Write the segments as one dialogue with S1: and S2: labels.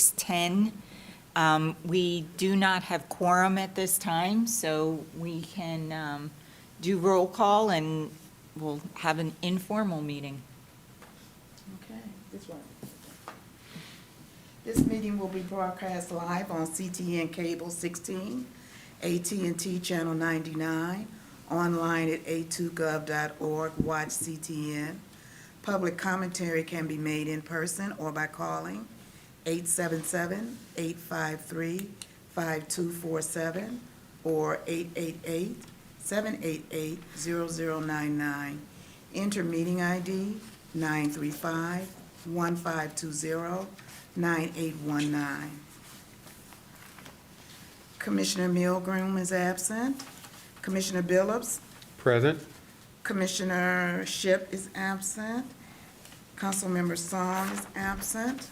S1: 6:10. We do not have quorum at this time, so we can do roll call and we'll have an informal meeting.
S2: Okay, this one. This meeting will be broadcast live on CTN Cable 16, AT&T Channel 99, online at a2gov.org, watch CTN. Public commentary can be made in person or by calling 877-853-5247 or 888-788-0099. Enter meeting ID 935-1520-9819. Commissioner Milgrom is absent. Commissioner Billups.
S3: Present.
S2: Commissioner Shipp is absent. Councilmember Song is absent.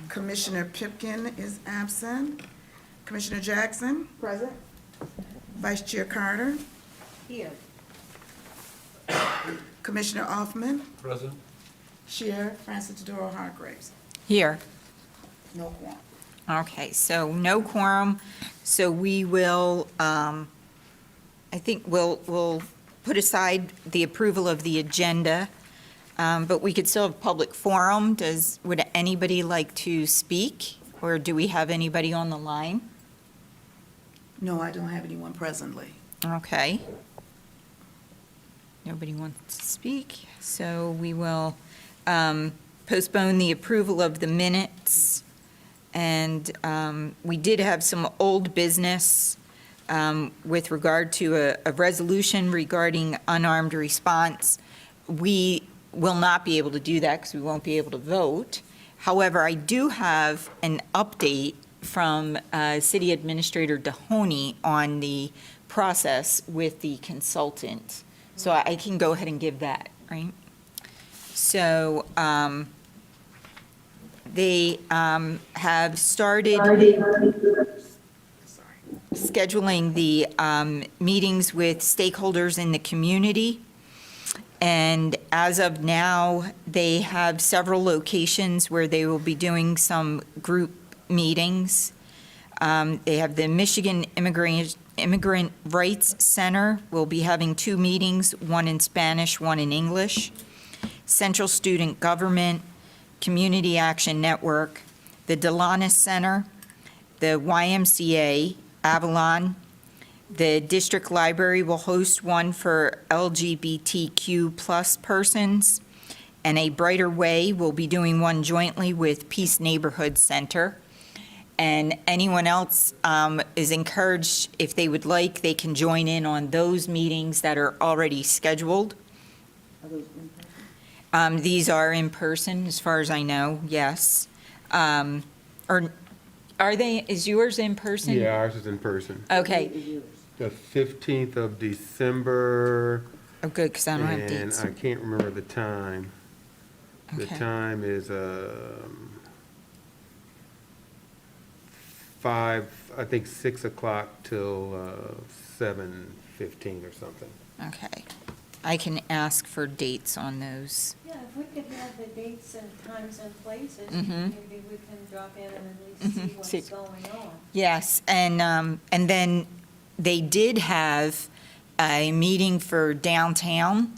S2: Commissioner Pipkin is absent. Commissioner Jackson.
S4: Present.
S2: Vice Chair Carter.
S4: Here.
S2: Commissioner Offman.
S3: Present.
S2: Chair Francis Doro Hargraves.
S1: Here.
S2: No quorum.
S1: Okay, so no quorum, so we will, I think we'll put aside the approval of the agenda, but we could still have public forum. Would anybody like to speak, or do we have anybody on the line?
S2: No, I don't have anyone presently.
S1: Okay. Nobody wants to speak, so we will postpone the approval of the minutes. And we did have some old business with regard to a resolution regarding unarmed response. We will not be able to do that because we won't be able to vote. However, I do have an update from City Administrator Dahoney on the process with the consultant. So I can go ahead and give that, right? So they have started scheduling the meetings with stakeholders in the community. And as of now, they have several locations where they will be doing some group meetings. They have the Michigan Immigrant Rights Center will be having 2 meetings, one in Spanish, one in English. Central Student Government, Community Action Network, the Delanus Center, the YMCA, Avalon. The district library will host one for LGBTQ plus persons, and A Brighter Way will be doing one jointly with Peace Neighborhood Center. And anyone else is encouraged, if they would like, they can join in on those meetings that are already scheduled.
S2: Are those in person?
S1: These are in person, as far as I know, yes. Or are they, is yours in person?
S3: Yeah, ours is in person.
S1: Okay.
S3: The 15th of December.
S1: Oh, good, because I don't have dates.
S3: And I can't remember the time. The
S1: Okay.
S3: time is 6 o'clock till 7:15 or something.
S1: Okay. I can ask for dates on those.
S4: Yeah, if we could have the dates and times and places,
S1: Mhm.
S4: maybe we can drop in and at
S1: Mhm.
S4: least see
S1: See-
S4: what's going on.
S1: Yes, and then they did have a meeting for downtown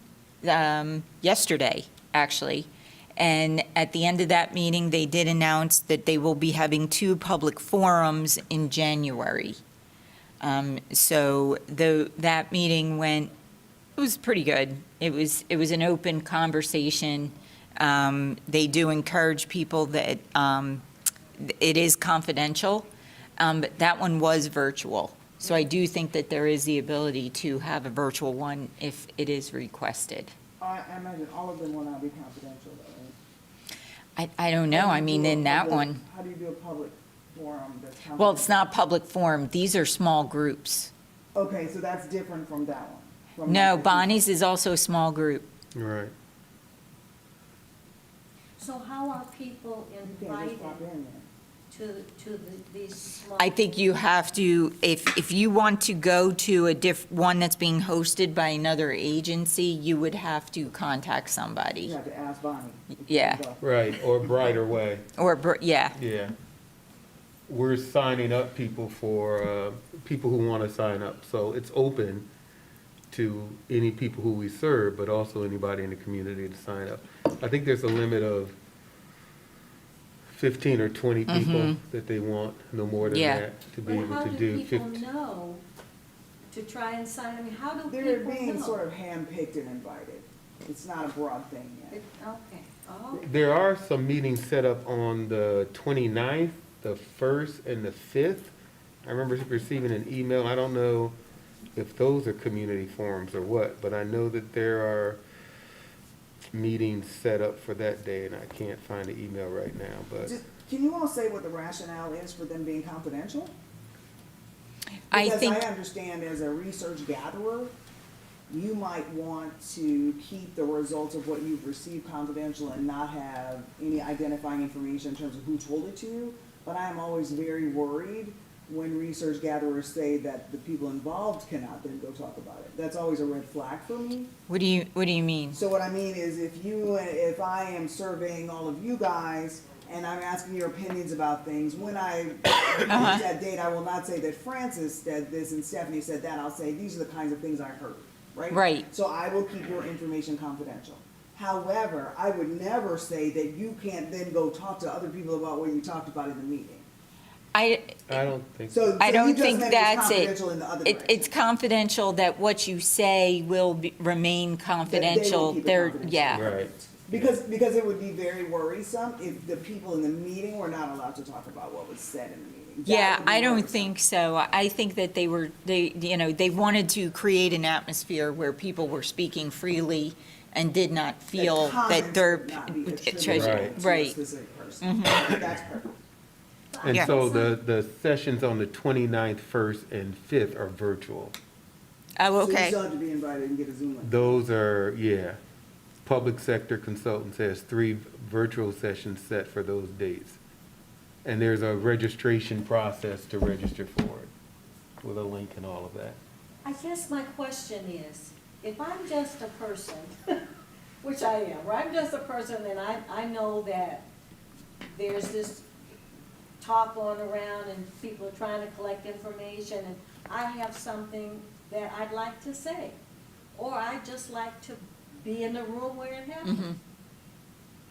S1: yesterday, actually. And at the end of that meeting, they did announce that they will be having 2 public forums in January. So that meeting went, it was pretty good. It was an open conversation. They do encourage people that it is confidential, but that one was virtual. So I do think that there is the ability to have a virtual one if it is requested.
S5: I imagine all of them will not be confidential, though, right?
S1: I don't know, I mean, in that
S5: How do you do a
S1: one,
S5: How do you do a public forum that's confidential?
S1: well, it's not public forum, these are small groups.
S5: Okay, so that's different from that one? from
S1: No,
S5: like the-
S1: Bonnie's is also a small group.
S3: Right.
S4: So how are people
S5: You can't just
S4: invited
S5: pop in there.
S4: these small?
S1: I think you have to, if you want to go to one that's being hosted by another agency, you would have to contact somebody.
S5: You have to ask Bonnie. if you
S1: Yeah.
S5: can go.
S3: Right, or Brighter Way,
S1: Yeah,
S3: yeah. We're signing up people for, people who want to sign up, so it's open to any people who we serve, but also anybody in the community to sign up. I think there's a limit of 15 or 20 people that they want, no more than
S1: Yeah.
S3: that, to be
S4: But
S3: able
S4: how
S3: to
S4: do
S3: do
S4: people
S3: 15.
S4: know to try and sign? I mean, how do people know?
S5: They're being sort of handpicked and invited. It's not a broad thing yet.
S4: Okay, oh,
S3: There are some meetings set up on the 29th, the 1st, and the 5th. I remember receiving an email, I don't know if those are community forums or what, but I know that there are meetings set up for that day, and I can't find the email right now, but.
S5: Can you all say what the rationale is for them being confidential?
S1: I think,
S5: Because I understand as a research gatherer, you might want to keep the results of what you've received confidential and not have any identifying information in terms of who told it to you. But I am always very worried when research gatherers say that the people involved cannot then go talk about it. That's always a red flag for me.
S1: what do you mean?
S5: So what I mean is if I am surveying all of you guys and I'm asking your opinions about things, when I reach that date, I will not say that Francis said this and Stephanie said that. I'll say, these are the kinds of things I heard, right?
S1: Right.
S5: So I will keep your information confidential. However, I would never say that you can't then go talk to other people about what you talked about in the meeting.
S1: I
S3: don't think.
S5: So
S1: I
S5: you
S1: don't
S5: just
S1: think
S5: meant it's
S1: that's it.
S5: confidential in the other direction.
S1: It's confidential, that what you say will remain confidential.
S5: keep it
S1: They're,
S5: confidential.
S1: yeah.
S3: Right.
S5: Because it would be very worrisome if the people in the meeting were not allowed to talk about what was said in the meeting. That
S1: Yeah,
S5: would be
S1: I don't
S5: worrisome.
S1: think so. I think that they wanted to create an atmosphere where people were speaking freely and did not feel that
S5: comments
S1: they're.
S5: would not be
S3: Right.
S5: attributable to a
S1: Right.
S5: specific person. That's perfect.
S3: And
S1: Yeah.
S3: so the sessions on the 29th, 1st, and 5th are virtual.
S1: Oh,
S5: So you
S1: okay.
S5: still have to be invited and get a Zoom link.
S3: Those are, yeah, Public Sector Consultants has 3 virtual sessions set for those dates. And there's a registration process to register for it, with a link and all of that.
S4: I guess my question is, if I'm just a person, which I am, or I'm just a person and I know that there's this talk going around and people are trying to collect information and I have something that I'd like to say, or I'd just like to be in the room where it happens.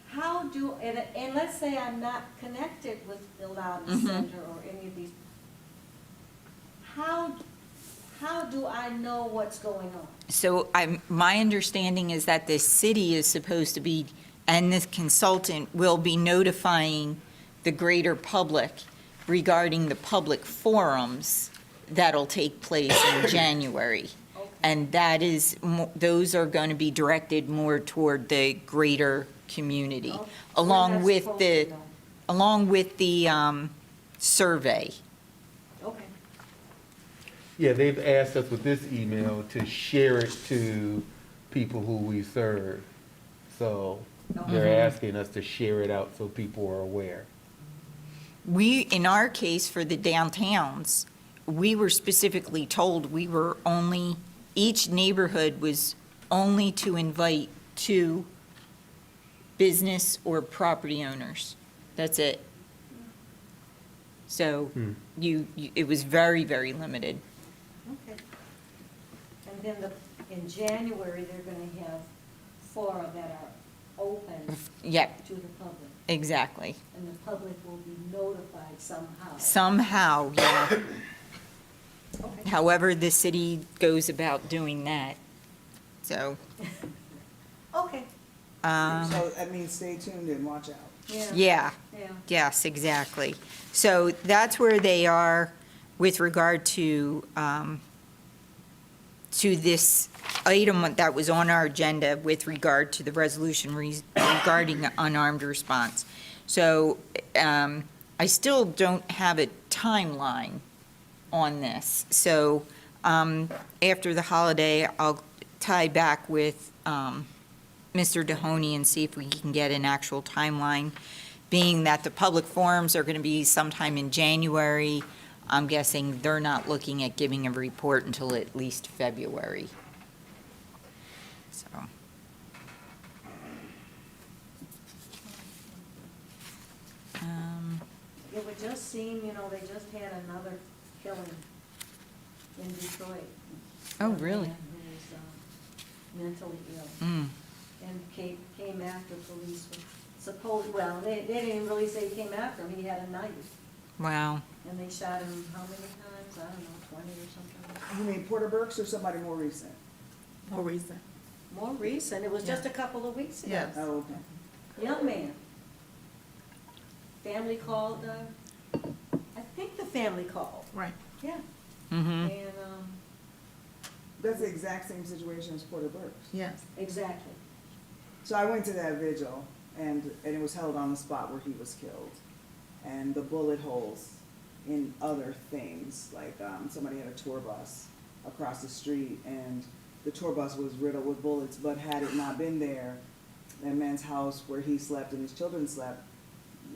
S4: How do, and let's say I'm not connected with the Loudon Center or any of these, how do I know what's going on?
S1: So my understanding is that the city is supposed to be, and the consultant will be notifying the greater public regarding the public forums that'll take place in January.
S4: Okay.
S1: And that is, those are going to be directed more toward the greater community,
S4: Oh,
S1: along
S4: we're not
S1: with
S4: supposed
S1: the,
S4: to know.
S1: along with the survey.
S4: Okay.
S3: Yeah, they've asked us with this email to share it to people who we serve. So they're asking us to share it out so people are aware.
S1: We, in our case, for the downtowns, we were specifically told we were only, each neighborhood was only to invite 2 business or property owners. That's it. So it was very, very limited.
S4: Okay. And then in January, they're gonna have fora that are open
S1: Yep,
S4: to the public,
S1: exactly.
S4: and the public will be notified somehow.
S1: Somehow, yeah.
S4: Okay.
S1: However the city goes about doing that. So,
S4: Okay,
S5: So that means stay tuned and watch out.
S4: yeah.
S1: yeah.
S4: Yeah.
S1: Yes, exactly. So that's where they are with regard to this item that was on our agenda with regard to the resolution regarding unarmed response. So I still don't have a timeline on this. So after the holiday, I'll tie back with Mr. Mahoney and see if we can get an actual timeline. being that the public forums are going to be sometime in January, I'm guessing they're not looking at giving a report until at least February. So,
S4: It would just seem, they just had another killing in Detroit.
S1: Oh,
S4: A
S1: really?
S4: man who was mentally ill
S1: mm,
S4: and came after police with they didn't even really say he came after him, he had a knife.
S1: wow.
S4: And they shot him how many times? I don't know, 20 or something.
S5: You mean Porter Burks or somebody more recent?
S2: More reason.
S4: More recent, it was just a couple of weeks ago.
S2: Yes.
S5: Oh, okay.
S4: Young man. Family called, I think the family called,
S2: Right.
S4: yeah.
S1: Mm-hmm.
S4: And,
S5: That's the exact same situation as Porter Burks.
S2: Yes.
S4: exactly.
S5: So I went to that vigil, and it was held on the spot where he was killed. And the bullet holes in other things, like somebody had a tour bus across the street, and the tour bus was riddled with bullets, but had it not been there, that man's house where he slept and his children slept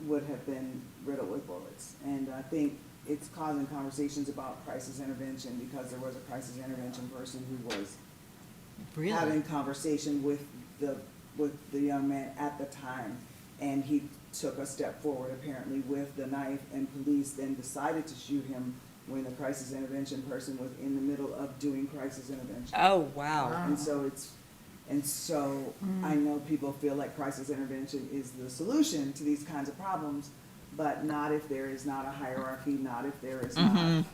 S5: would have been riddled with bullets. And I think it's causing conversations about crisis intervention, because there was a crisis intervention person who was having conversation with the young man at the time, and he took a step forward apparently with the knife, and police then decided to shoot him when the crisis intervention person was in the middle of doing crisis intervention.
S1: Oh, wow.
S5: And so I know people feel like crisis intervention is the solution to these kinds of problems, but not if there is not a hierarchy, not if there is not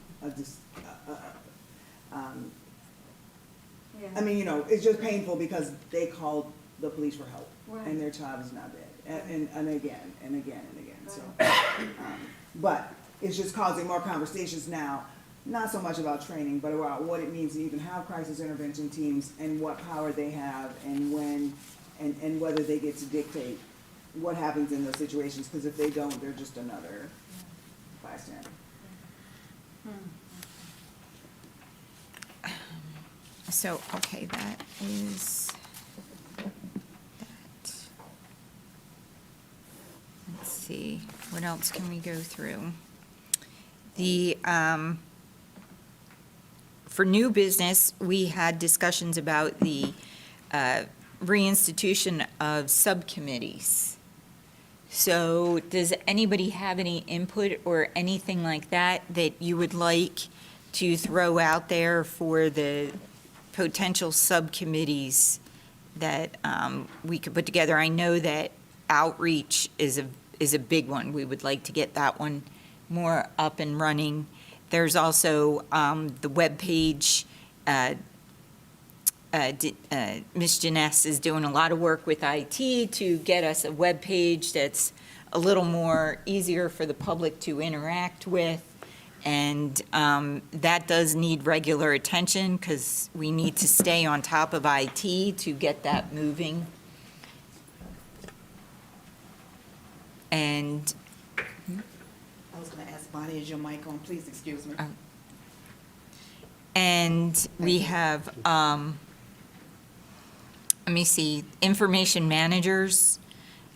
S4: Yeah.
S5: I mean, it's just painful because they called the police for help,
S4: Right.
S5: and their child is not dead, and again, and again, and again, so. But it's just causing more conversations now, not so much about training, but about what it means to even have crisis intervention teams, and what power they have, and when, and whether they get to dictate what happens in those situations, because if they don't, they're just another bystander.
S1: So, okay, that is that. Let's see, what else can we go through? The, for new business, we had discussions about the reinstitution of subcommittees. So does anybody have any input or anything like that that you would like to throw out there for the potential subcommittees that we could put together? I know that outreach is a big one. We would like to get that one more up and running. There's also the webpage. Ms. Janess is doing a lot of work with IT to get us a webpage that's a little more easier for the public to interact with. And that does need regular attention, because we need to stay on top of IT to get that moving. And,
S2: I was gonna ask Bonnie, is your mic on? Please excuse me.
S1: and we have, let me see, information managers,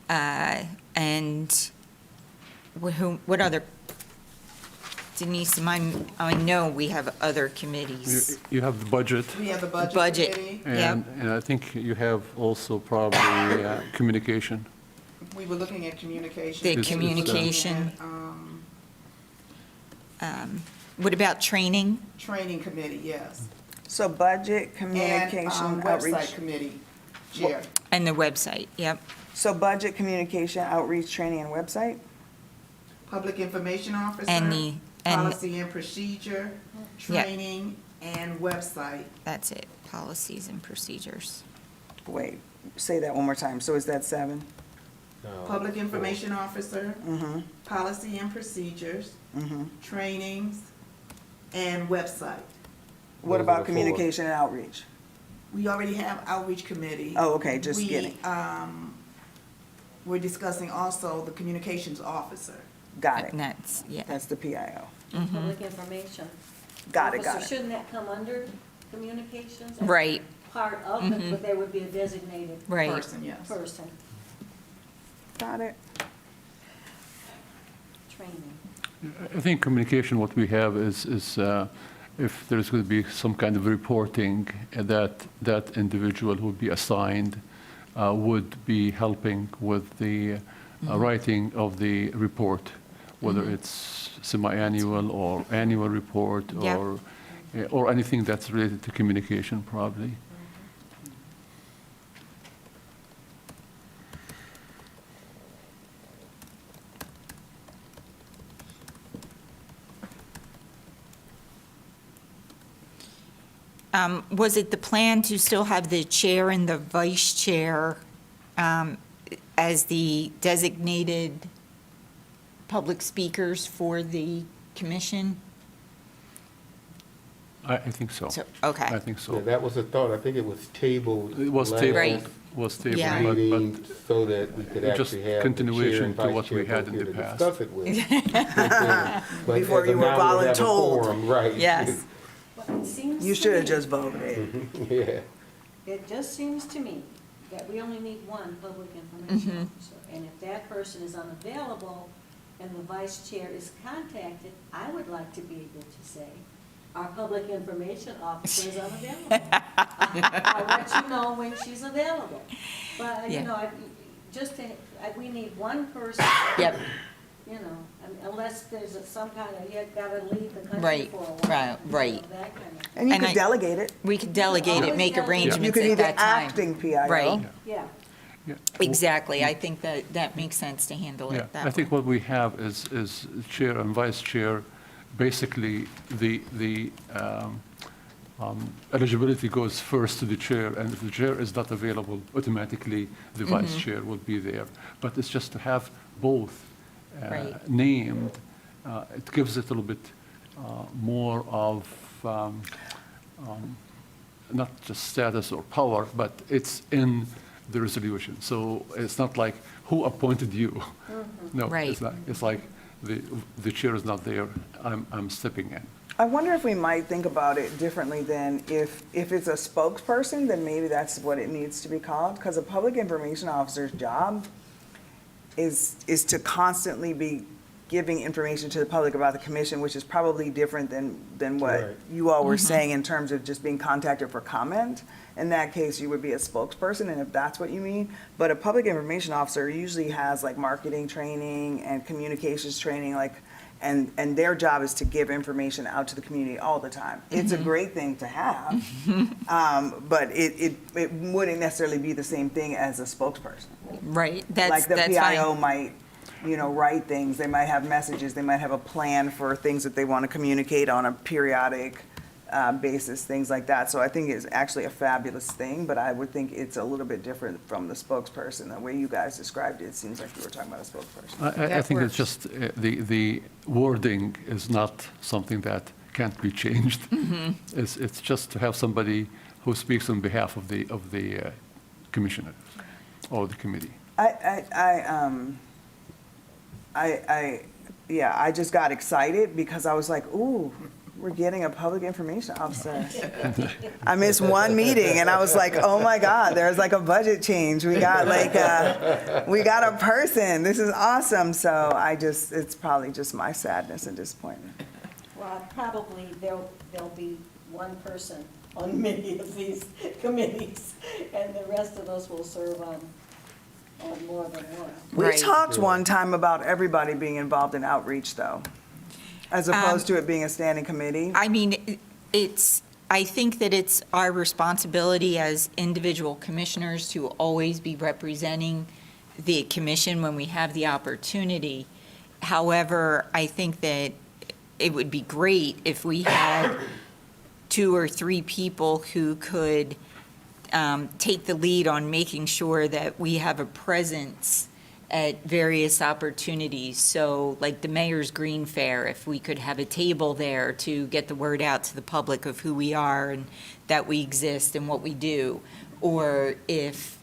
S1: and what other, Denise, I know we have other committees.
S6: You have the budget,
S2: We have the budget
S1: Budget.
S2: committee.
S1: Yep.
S6: and I think you have also probably communication.
S2: We were looking at communication.
S1: The
S6: It's,
S1: communication.
S2: And,
S1: What about training?
S2: training committee, yes.
S5: So budget,
S2: And,
S5: communication, outreach.
S2: website committee, chair.
S1: And the website, yep.
S5: So budget, communication, outreach, training, and website?
S2: Public information officer.
S1: And
S2: Policy and procedure,
S1: Yep.
S2: training, and website.
S1: That's it, policies and procedures.
S5: Wait, say that one more time. So is that 7?
S2: Public information officer,
S5: Mm-hmm,
S2: policy and procedures,
S5: mm-hmm.
S2: trainings, and website.
S5: What
S3: Those are
S5: about
S3: the 4.
S5: communication and outreach?
S2: We already have outreach committee.
S5: Oh, okay, just getting,
S2: We're discussing also the communications officer.
S5: got
S1: And
S5: it.
S1: that's, yeah.
S5: That's the PIO.
S4: Public information.
S5: Got it,
S4: Officer,
S5: got it.
S4: Shouldn't that come under communications?
S1: Right,
S4: Part of it, but there would be a designated
S1: right.
S2: Person, yes.
S4: person.
S5: Got it.
S4: training?
S6: I think communication, what we have is if there's going to be some kind of reporting, that individual who would be assigned would be helping with the writing of the report, whether it's semi-annual or annual report
S1: Yeah.
S6: or anything that's related to communication, probably.
S1: Was it the plan to still have the chair and the vice chair as the designated public speakers for the commission?
S6: I think so.
S1: So, okay.
S6: I think
S3: Yeah,
S6: so.
S3: that was a thought. I think it was tabled.
S6: It was
S3: last
S6: tabled,
S1: Right.
S6: but
S1: Yeah.
S3: Meeting so that we could
S6: Just
S3: actually have the chair
S6: continuation
S3: and
S6: to
S3: vice
S6: what we
S3: chair
S6: had
S3: both
S6: in
S3: here
S6: the
S3: to
S6: past.
S3: discuss it with. But
S2: Before
S3: as
S2: you
S3: of
S2: were
S3: now, we have a
S2: voluntold.
S3: quorum, Right.
S1: Yes.
S4: Well, it seems
S2: You
S4: to
S2: should have
S4: me-
S2: just voted.
S3: Yeah.
S4: It just seems to me that we only need one public information officer. And if that person is unavailable and the vice chair is contacted, I would like to be able to say, our public information officer is unavailable. I'll let you know when she's available. But,
S1: Yeah.
S4: you know, we need one person.
S1: Yep.
S4: You know, unless there's some kind of, you gotta leave the country
S1: Right,
S4: for a while.
S1: right.
S4: You know, that kind of,
S2: And you
S1: And
S2: could
S1: I-
S2: delegate it.
S1: We could delegate it,
S4: Always
S1: make
S4: delegate.
S2: You
S1: arrangements
S2: could
S1: at
S2: be the
S1: that time.
S2: acting PIO.
S1: Right,
S4: yeah.
S6: Yeah.
S1: exactly. I think that makes sense to handle
S6: Yeah,
S1: it that
S6: I think
S1: way.
S6: what we have is chair and vice chair, basically, the eligibility goes first to the chair, and if the chair is not available, automatically the vice chair will be there. But it's just to have both
S1: Right.
S6: named, it gives it a little bit more of, not just status or power, but it's in the resolution. So it's not like, who appointed you? No,
S1: Right.
S6: it's not. It's like, the chair is not there, I'm stepping in.
S5: I wonder if we might think about it differently than if it's a spokesperson, then maybe that's what it needs to be called. Because a public information officer's job is to constantly be giving information to the public about the commission, which is probably different than what
S3: Right.
S5: you all were saying in terms of just being contacted for comment. In that case, you would be a spokesperson, and if that's what you mean. But a public information officer usually has like marketing training and communications training, like, and their job is to give information out to the community all the time. It's a great thing to have, but it wouldn't necessarily be the same thing as a spokesperson.
S1: Right,
S5: Like the
S1: that's
S5: PIO
S1: fine.
S5: might, write things, they might have messages, they might have a plan for things that they want to communicate on a periodic basis, things like that. So I think it's actually a fabulous thing, but I would think it's a little bit different from the spokesperson. The way you guys described it, it seems like you were talking about a spokesperson.
S6: I
S1: That
S6: think it's
S1: works.
S6: just, the wording is not something that can't be changed. It's just to have somebody who speaks on behalf of the commissioner or the committee.
S5: I just got excited because I was like, ooh, we're getting a public information officer. I missed one meeting and I was like, oh my God, there's like a budget change. We got we got a person. This is awesome. So it's probably just my sadness and disappointment.
S4: Well, probably there'll be one person on many of these committees, and the rest of us will serve on more than one.
S5: We
S1: Right.
S5: talked one time about everybody being involved in outreach though, as opposed to it being a standing committee.
S1: I mean, I think that it's our responsibility as individual commissioners to always be representing the commission when we have the opportunity. However, I think that it would be great if we had 2 or 3 people who could take the lead on making sure that we have a presence at various opportunities. So like the Mayor's Green Fair, if we could have a table there to get the word out to the public of who we are and that we exist and what we do. Or if,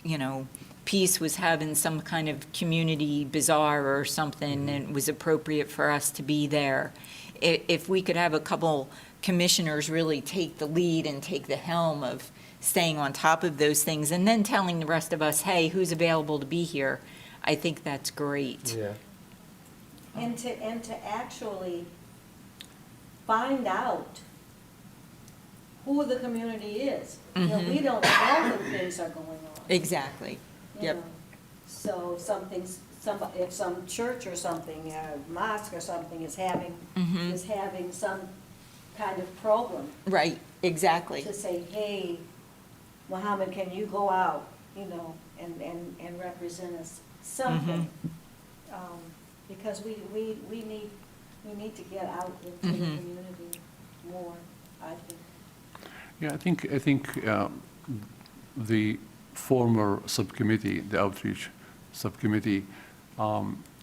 S1: Peace was having some kind of community bazaar or something and it was appropriate for us to be there. If we could have a couple commissioners really take the lead and take the helm of staying on top of those things and then telling the rest of us, hey, who's available to be here? I think that's great.
S3: Yeah.
S4: And to actually find out who the community is. You know, we don't know that things are going on.
S1: Exactly.
S4: you
S1: Yep.
S4: know. So if some church or something, mosque or something is having some kind of program,
S1: Right, exactly.
S4: to say, hey, Muhammad, can you go out, you know, and represent us, something. Because we need to get out into the community more, I think.
S6: Yeah, I think the former subcommittee, the outreach subcommittee,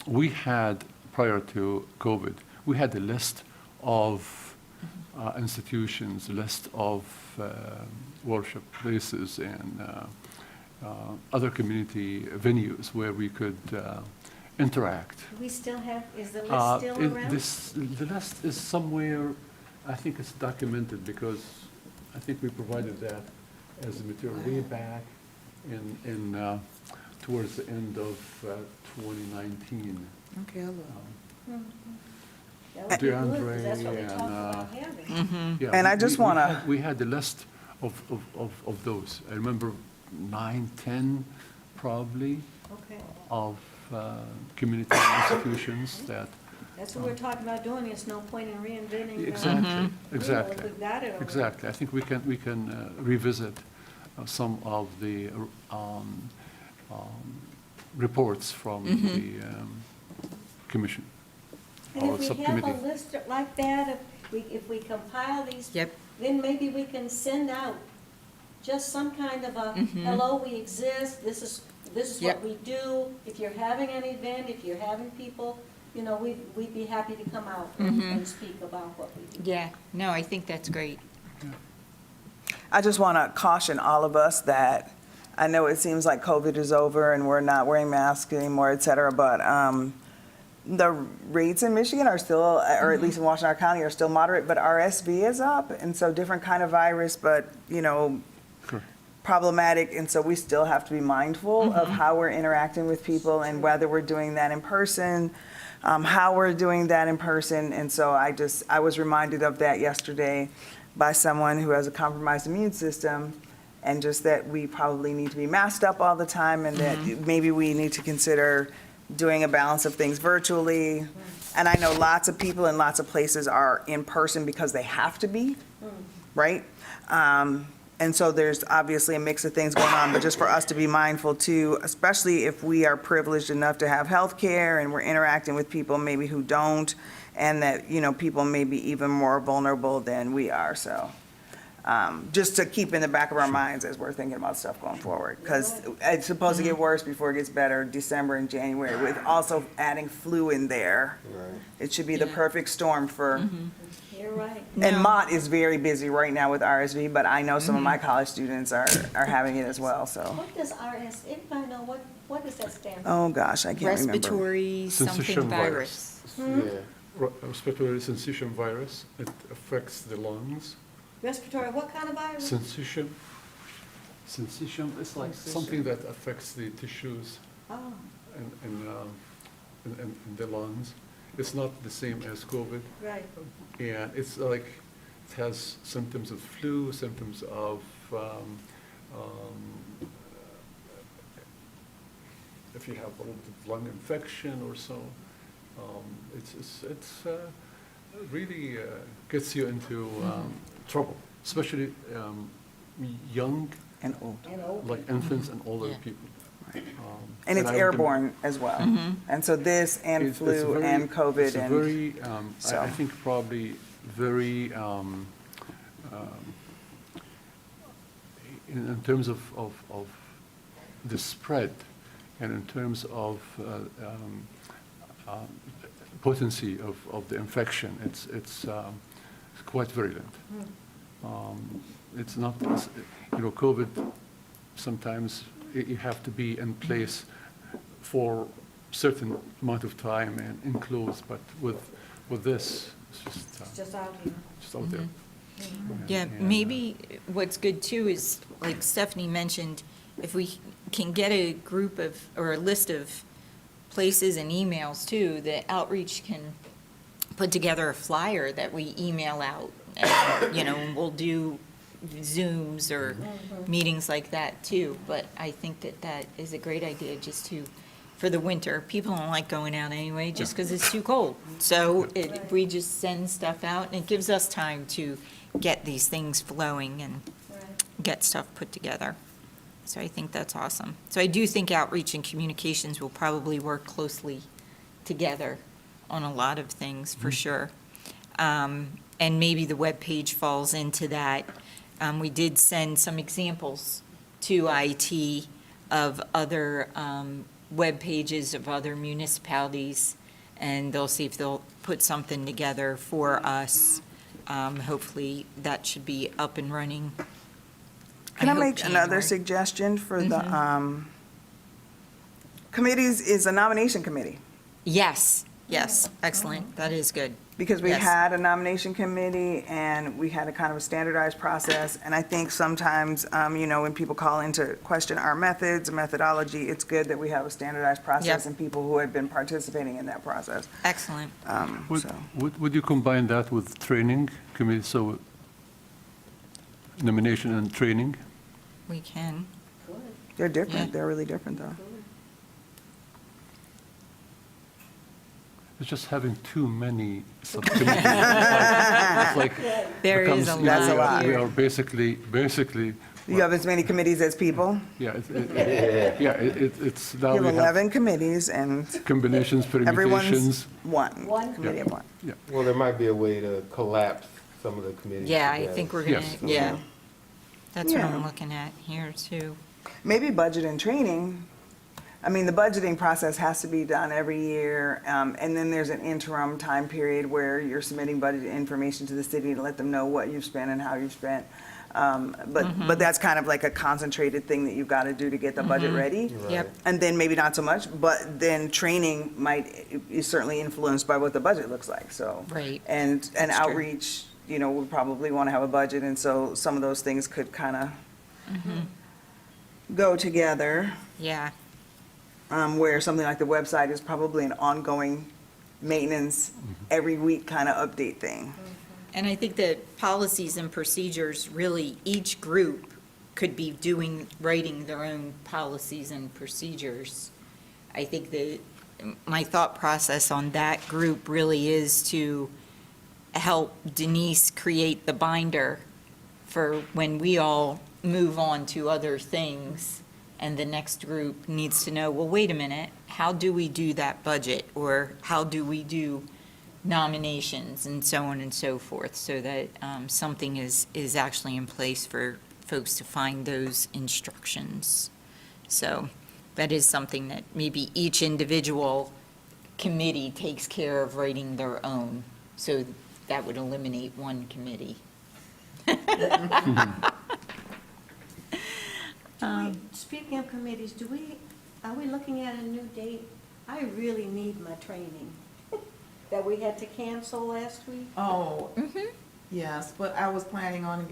S6: we had, prior to COVID, we had a list of institutions, a list of worship places and other community venues where we could interact.
S4: We still have, is the list still around?
S6: The list is somewhere, I think it's documented because I think we provided that as a material way back in towards the end of 2019.
S2: Okay, hello.
S4: That would be good, 'cause
S6: DeAndre
S4: that's what we
S6: and,
S4: talked about having.
S6: Yeah,
S5: And I
S6: we-
S5: just
S6: we
S5: wanna-
S6: had- We had a list of those. I remember 9, 10 probably
S4: Okay,
S6: of community institutions that,
S4: that's what we're talking about doing, there's no point in reinventing.
S6: exactly,
S4: the
S6: exactly.
S4: wheel. We've got it already.
S6: Exactly. I think we can revisit some of the reports from the commission
S4: And
S6: or
S4: if we have
S6: subcommittee.
S4: a list like that, if we compile these,
S1: Yep.
S4: then maybe we can send out just some kind of a, hello, we exist, this is
S1: Yep.
S4: what we do. If you're having an event, if you're having people, you know, we'd be happy to come out and speak about what we do.
S1: Yeah, no, I think that's great.
S5: I just want to caution all of us that I know it seems like COVID is over and we're not wearing masks anymore, et cetera, but the rates in Michigan are still, or at least in Washington County, are still moderate, but RSV is up, and so different kind of virus, but, you know,
S6: Sure.
S5: problematic, and so we still have to be mindful of how we're interacting with people and whether we're doing that in person, how we're doing that in person, and so I was reminded of that yesterday by someone who has a compromised immune system, and just that we probably need to be masked up all the time, and that maybe we need to consider doing a balance of things virtually. And I know lots of people in lots of places are in person because they have to be, right? And so there's obviously a mix of things going on, but just for us to be mindful too, especially if we are privileged enough to have health care and we're interacting with people maybe who don't, and that, you know, people may be even more vulnerable than we are, so. Just to keep in the back of our minds as we're thinking about stuff going forward, because it's supposed to get worse before it gets better, December and January, with also adding flu in there.
S3: Right.
S5: It should be the
S1: Yeah.
S5: perfect storm for,
S4: You're right.
S5: and
S1: No.
S5: Mott is very busy right now with RSV, but I know some of my college students are having it as well, so.
S4: What does everybody know, what does that stand for?
S5: Oh, gosh, I can't remember.
S1: Respiratory something
S6: Syncytial
S1: virus.
S3: Yeah.
S6: Respiratory syncytial virus, it affects the lungs.
S4: Respiratory, what kind of virus?
S6: Syncytial, it's like something that affects the tissues
S4: Oh,
S6: and the lungs. It's not the same as COVID.
S4: right.
S6: And it's like, it has symptoms of flu, symptoms of, if you have a little bit of lung infection or so, it's really gets you into trouble, especially young,
S5: And old.
S4: And old.
S6: like infants and older
S1: Yeah.
S6: people.
S5: And it's
S6: I would
S5: airborne as well. And so this and
S6: It's
S5: flu
S6: very-
S5: and COVID
S6: It's a
S5: and,
S6: very,
S5: so.
S6: I think probably very, in terms of the spread and in terms of potency of the infection, it's quite virulent. It's not, you know, COVID, sometimes you have to be in place for certain amount of time and enclosed, but with this, it's
S4: It's just out here.
S6: just out there.
S1: Yeah,
S6: And,
S1: maybe what's good too is, like Stephanie mentioned, if we can get a group of, or a list of places and emails too, the outreach can put together a flyer that we email out. And, and we'll do Zooms or meetings like that too. But I think that is a great idea just for the winter. People don't like going out anyway, just because it's too cold. So we just send stuff out, and it gives us time to get these things flowing and get stuff put together. So I think that's awesome. So I do think outreach and communications will probably work closely together on a lot of things, for sure. And maybe the webpage falls into that. We did send some examples to IT of other web pages of other municipalities, and they'll see if they'll put something together for us. Hopefully, that should be up and running.
S2: Can I
S1: hope
S2: make another
S1: January.
S2: suggestion for the committees, is a nomination committee?
S1: Yes, excellent. That is good.
S2: Because we
S1: Yes.
S2: had a nomination committee and we had a kind of a standardized process. And I think sometimes, when people call in to question our methods, methodology, it's good that we have a standardized process
S1: Yep.
S2: and people who have been participating in that process.
S1: Excellent.
S2: So,
S6: Would you combine that with training committee, so nomination and training?
S1: We can.
S2: they're different.
S1: Yeah.
S2: They're really different, though.
S6: It's just having too many subcommittees. It's like
S1: There is
S6: becomes,
S1: a
S6: you know,
S2: That's a lot.
S6: We are basically,
S2: You have as many committees as people?
S6: yeah, it's now
S2: You
S6: we
S2: have
S6: have
S2: 11 committees and
S6: combinations,
S2: everyone's
S6: permutations.
S2: one committee of one.
S3: Well, there might be a way to collapse some of the committees.
S1: Yeah, I
S3: together.
S1: think we're gonna,
S6: Yes.
S1: yeah. That's what
S2: Yeah.
S1: I'm looking at here, too.
S2: Maybe budget and training. I mean, the budgeting process has to be done every year, and then there's an interim time period where you're submitting budget information to the city to let them know what you've spent and how you've spent. But that's kind of like a concentrated thing that you've got to do to get the budget ready.
S3: Right.
S1: Yep.
S2: And then maybe not so much, but then training is certainly influenced by what the budget looks like, so.
S1: Right.
S2: And
S1: That's true.
S2: outreach, we probably want to have a budget, and so some of those things could kind of go together.
S1: Yeah,
S2: Where something like the website is probably an ongoing maintenance, every week kind of update thing.
S1: and I think that policies and procedures, really, each group could be writing their own policies and procedures. I think that my thought process on that group really is to help Denise create the binder for when we all move on to other things, and the next group needs to know, well, wait a minute, how do we do that budget? Or how do we do nominations, and so on and so forth, so that something is actually in place for folks to find those instructions. So that is something that maybe each individual committee takes care of writing their own. So that would eliminate one committee.
S4: Speaking of committees, are we looking at a new date? I really need my training that we had to cancel last week.
S2: Oh, yes, but I was planning on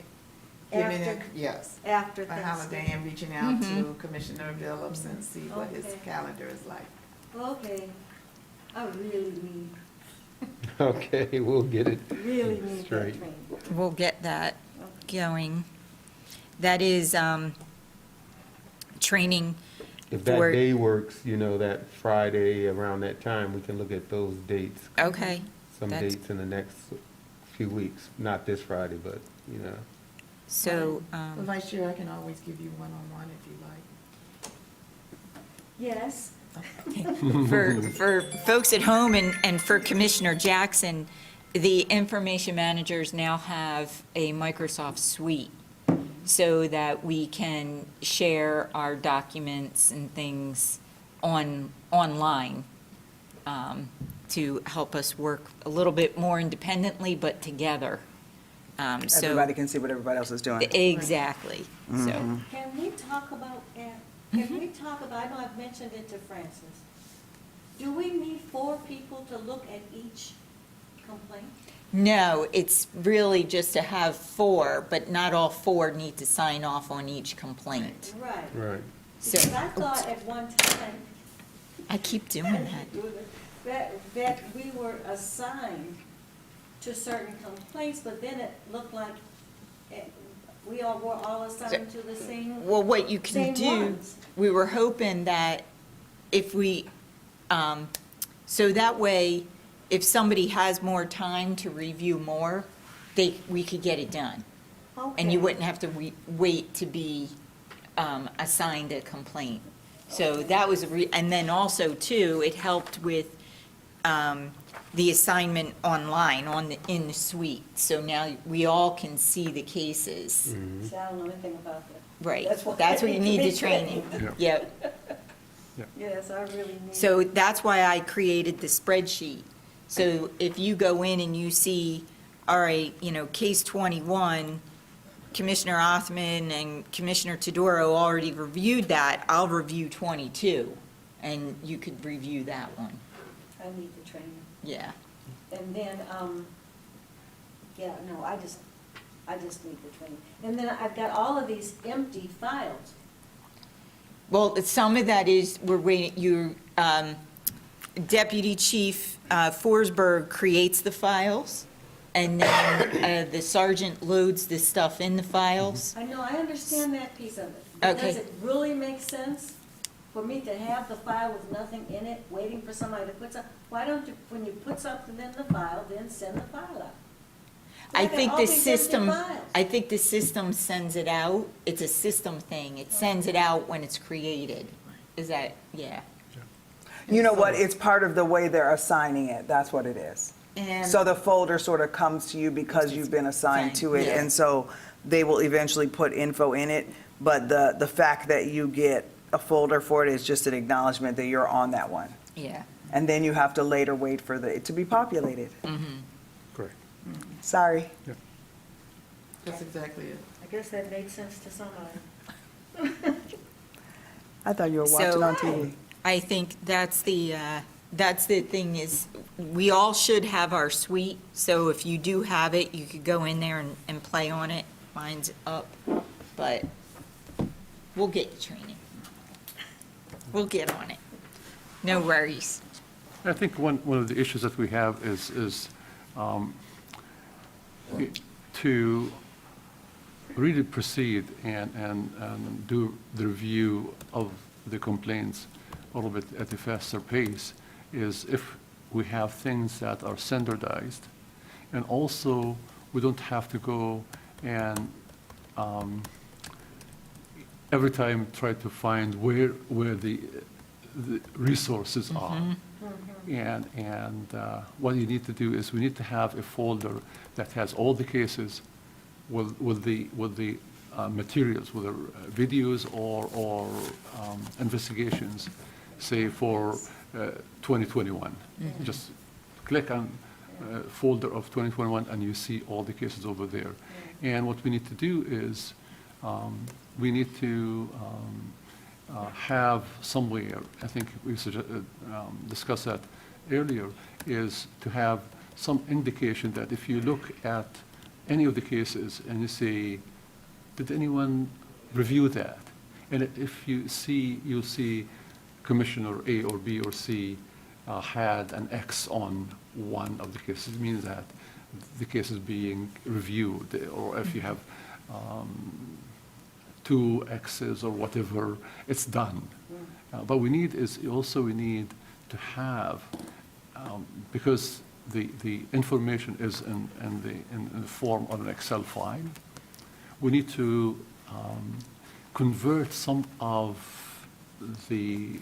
S2: giving it,
S4: After-
S2: yes,
S4: After
S2: a
S4: Thanksgiving.
S2: holiday and reaching out to Commissioner Phillips and see what his
S4: Okay.
S2: calendar is like.
S4: Okay, I really
S3: Okay, we'll get it
S4: need that
S3: straight.
S4: training.
S1: We'll get that going. That is training
S3: If that
S1: for,
S3: day works, that Friday around that time, we can look at those dates.
S1: okay,
S3: Some
S1: That's-
S3: dates in the next few weeks, not this Friday, but,
S1: so,
S2: Well, Vice Chair, I can always give you one-on-one if you like.
S4: Yes,
S1: for folks at home and for Commissioner Jackson, the information managers now have a Microsoft suite so that we can share our documents and things online to help us work a little bit more independently, but together. So
S2: Everybody can see what everybody else is doing.
S1: exactly. So
S4: can we talk about that? Can we talk about, I know I've mentioned it to Francis. Do we need 4 people to look at each complaint?
S1: no, it's really just to have 4, but not all 4 need to sign off on each complaint.
S4: Right.
S3: right.
S1: So
S4: Because I thought at one time,
S1: I keep doing that.
S4: That we were assigned to certain complaints, but then it looked like we all were all assigned to the same.
S1: Well, what you can
S4: Same
S1: do,
S4: ones.
S1: we were hoping that if we, so that way, if somebody has more time to review more, we could get it done. And you
S4: Okay.
S1: wouldn't have to wait to be assigned a complaint. So that was, and then also too, it helped with the assignment online, in the suite. So now we all can see the cases.
S4: See, I don't know anything about that.
S1: Right,
S4: That's why
S1: that's
S4: I
S1: what you
S4: need to
S1: need
S4: be
S1: the training.
S4: trained.
S1: Yep.
S4: Yes, I really need.
S1: So that's why I created the spreadsheet. So if you go in and you see, all right, case 21, Commissioner Othman and Commissioner Todoro already reviewed that, I'll review 22, and you could review that one.
S4: I need the training.
S1: Yeah.
S4: And then, yeah, no, I just need the training. And then I've got all of these empty files.
S1: Well, some of that is, we're waiting, Deputy Chief Forsberg creates the files, and then the sergeant loads the stuff in the files.
S4: I know, I understand that piece of it. But
S1: Okay.
S4: does it really make sense for me to have the file with nothing in it, waiting for somebody to put some, why don't you, when you put something in the file, then send the file out?
S1: I
S4: Look at
S1: think
S4: all
S1: the
S4: these empty
S1: system,
S4: files.
S1: I think the system sends it out. It's a system thing. It sends it out when it's created. Is that, yeah.
S5: You know what, it's part of the way they're assigning it, that's what it is.
S1: And
S5: So the folder sort of comes to you because you've been assigned to it,
S1: Yeah.
S5: and so they will eventually put info in it, but the fact that you get a folder for it is just an acknowledgement that you're on that one.
S1: yeah.
S5: And then you have to later wait for it to be populated.
S3: Correct.
S5: Sorry.
S2: That's exactly it.
S4: I guess that made sense to somebody.
S5: I thought you were watching
S1: So-
S5: on TV.
S1: I think that's the thing is, we all should have our suite. So if you do have it, you could go in there and play on it. Mine's up, but we'll get you training. We'll get on it. No worries.
S6: I think one of the issues that we have is to really proceed and do the review of the complaints a little bit at a faster pace is if we have things that are standardized, and also we don't have to go and every time try to find where the resources are. And what you need to do is we need to have a folder that has all the cases with the materials, whether videos or investigations, say for 2021. Just click on folder of 2021 and you see all the cases over there. And what we need to do is we need to have somewhere, I think we discussed that earlier, is to have some indication that if you look at any of the cases and you say, did anyone review that? And if you see, you'll see Commissioner A or B or C had an X on one of the cases, it means that the case is being reviewed. Or if you have 2 X's or whatever, it's done. But we need to have, because the information is in the form of an Excel file, we need to convert some of the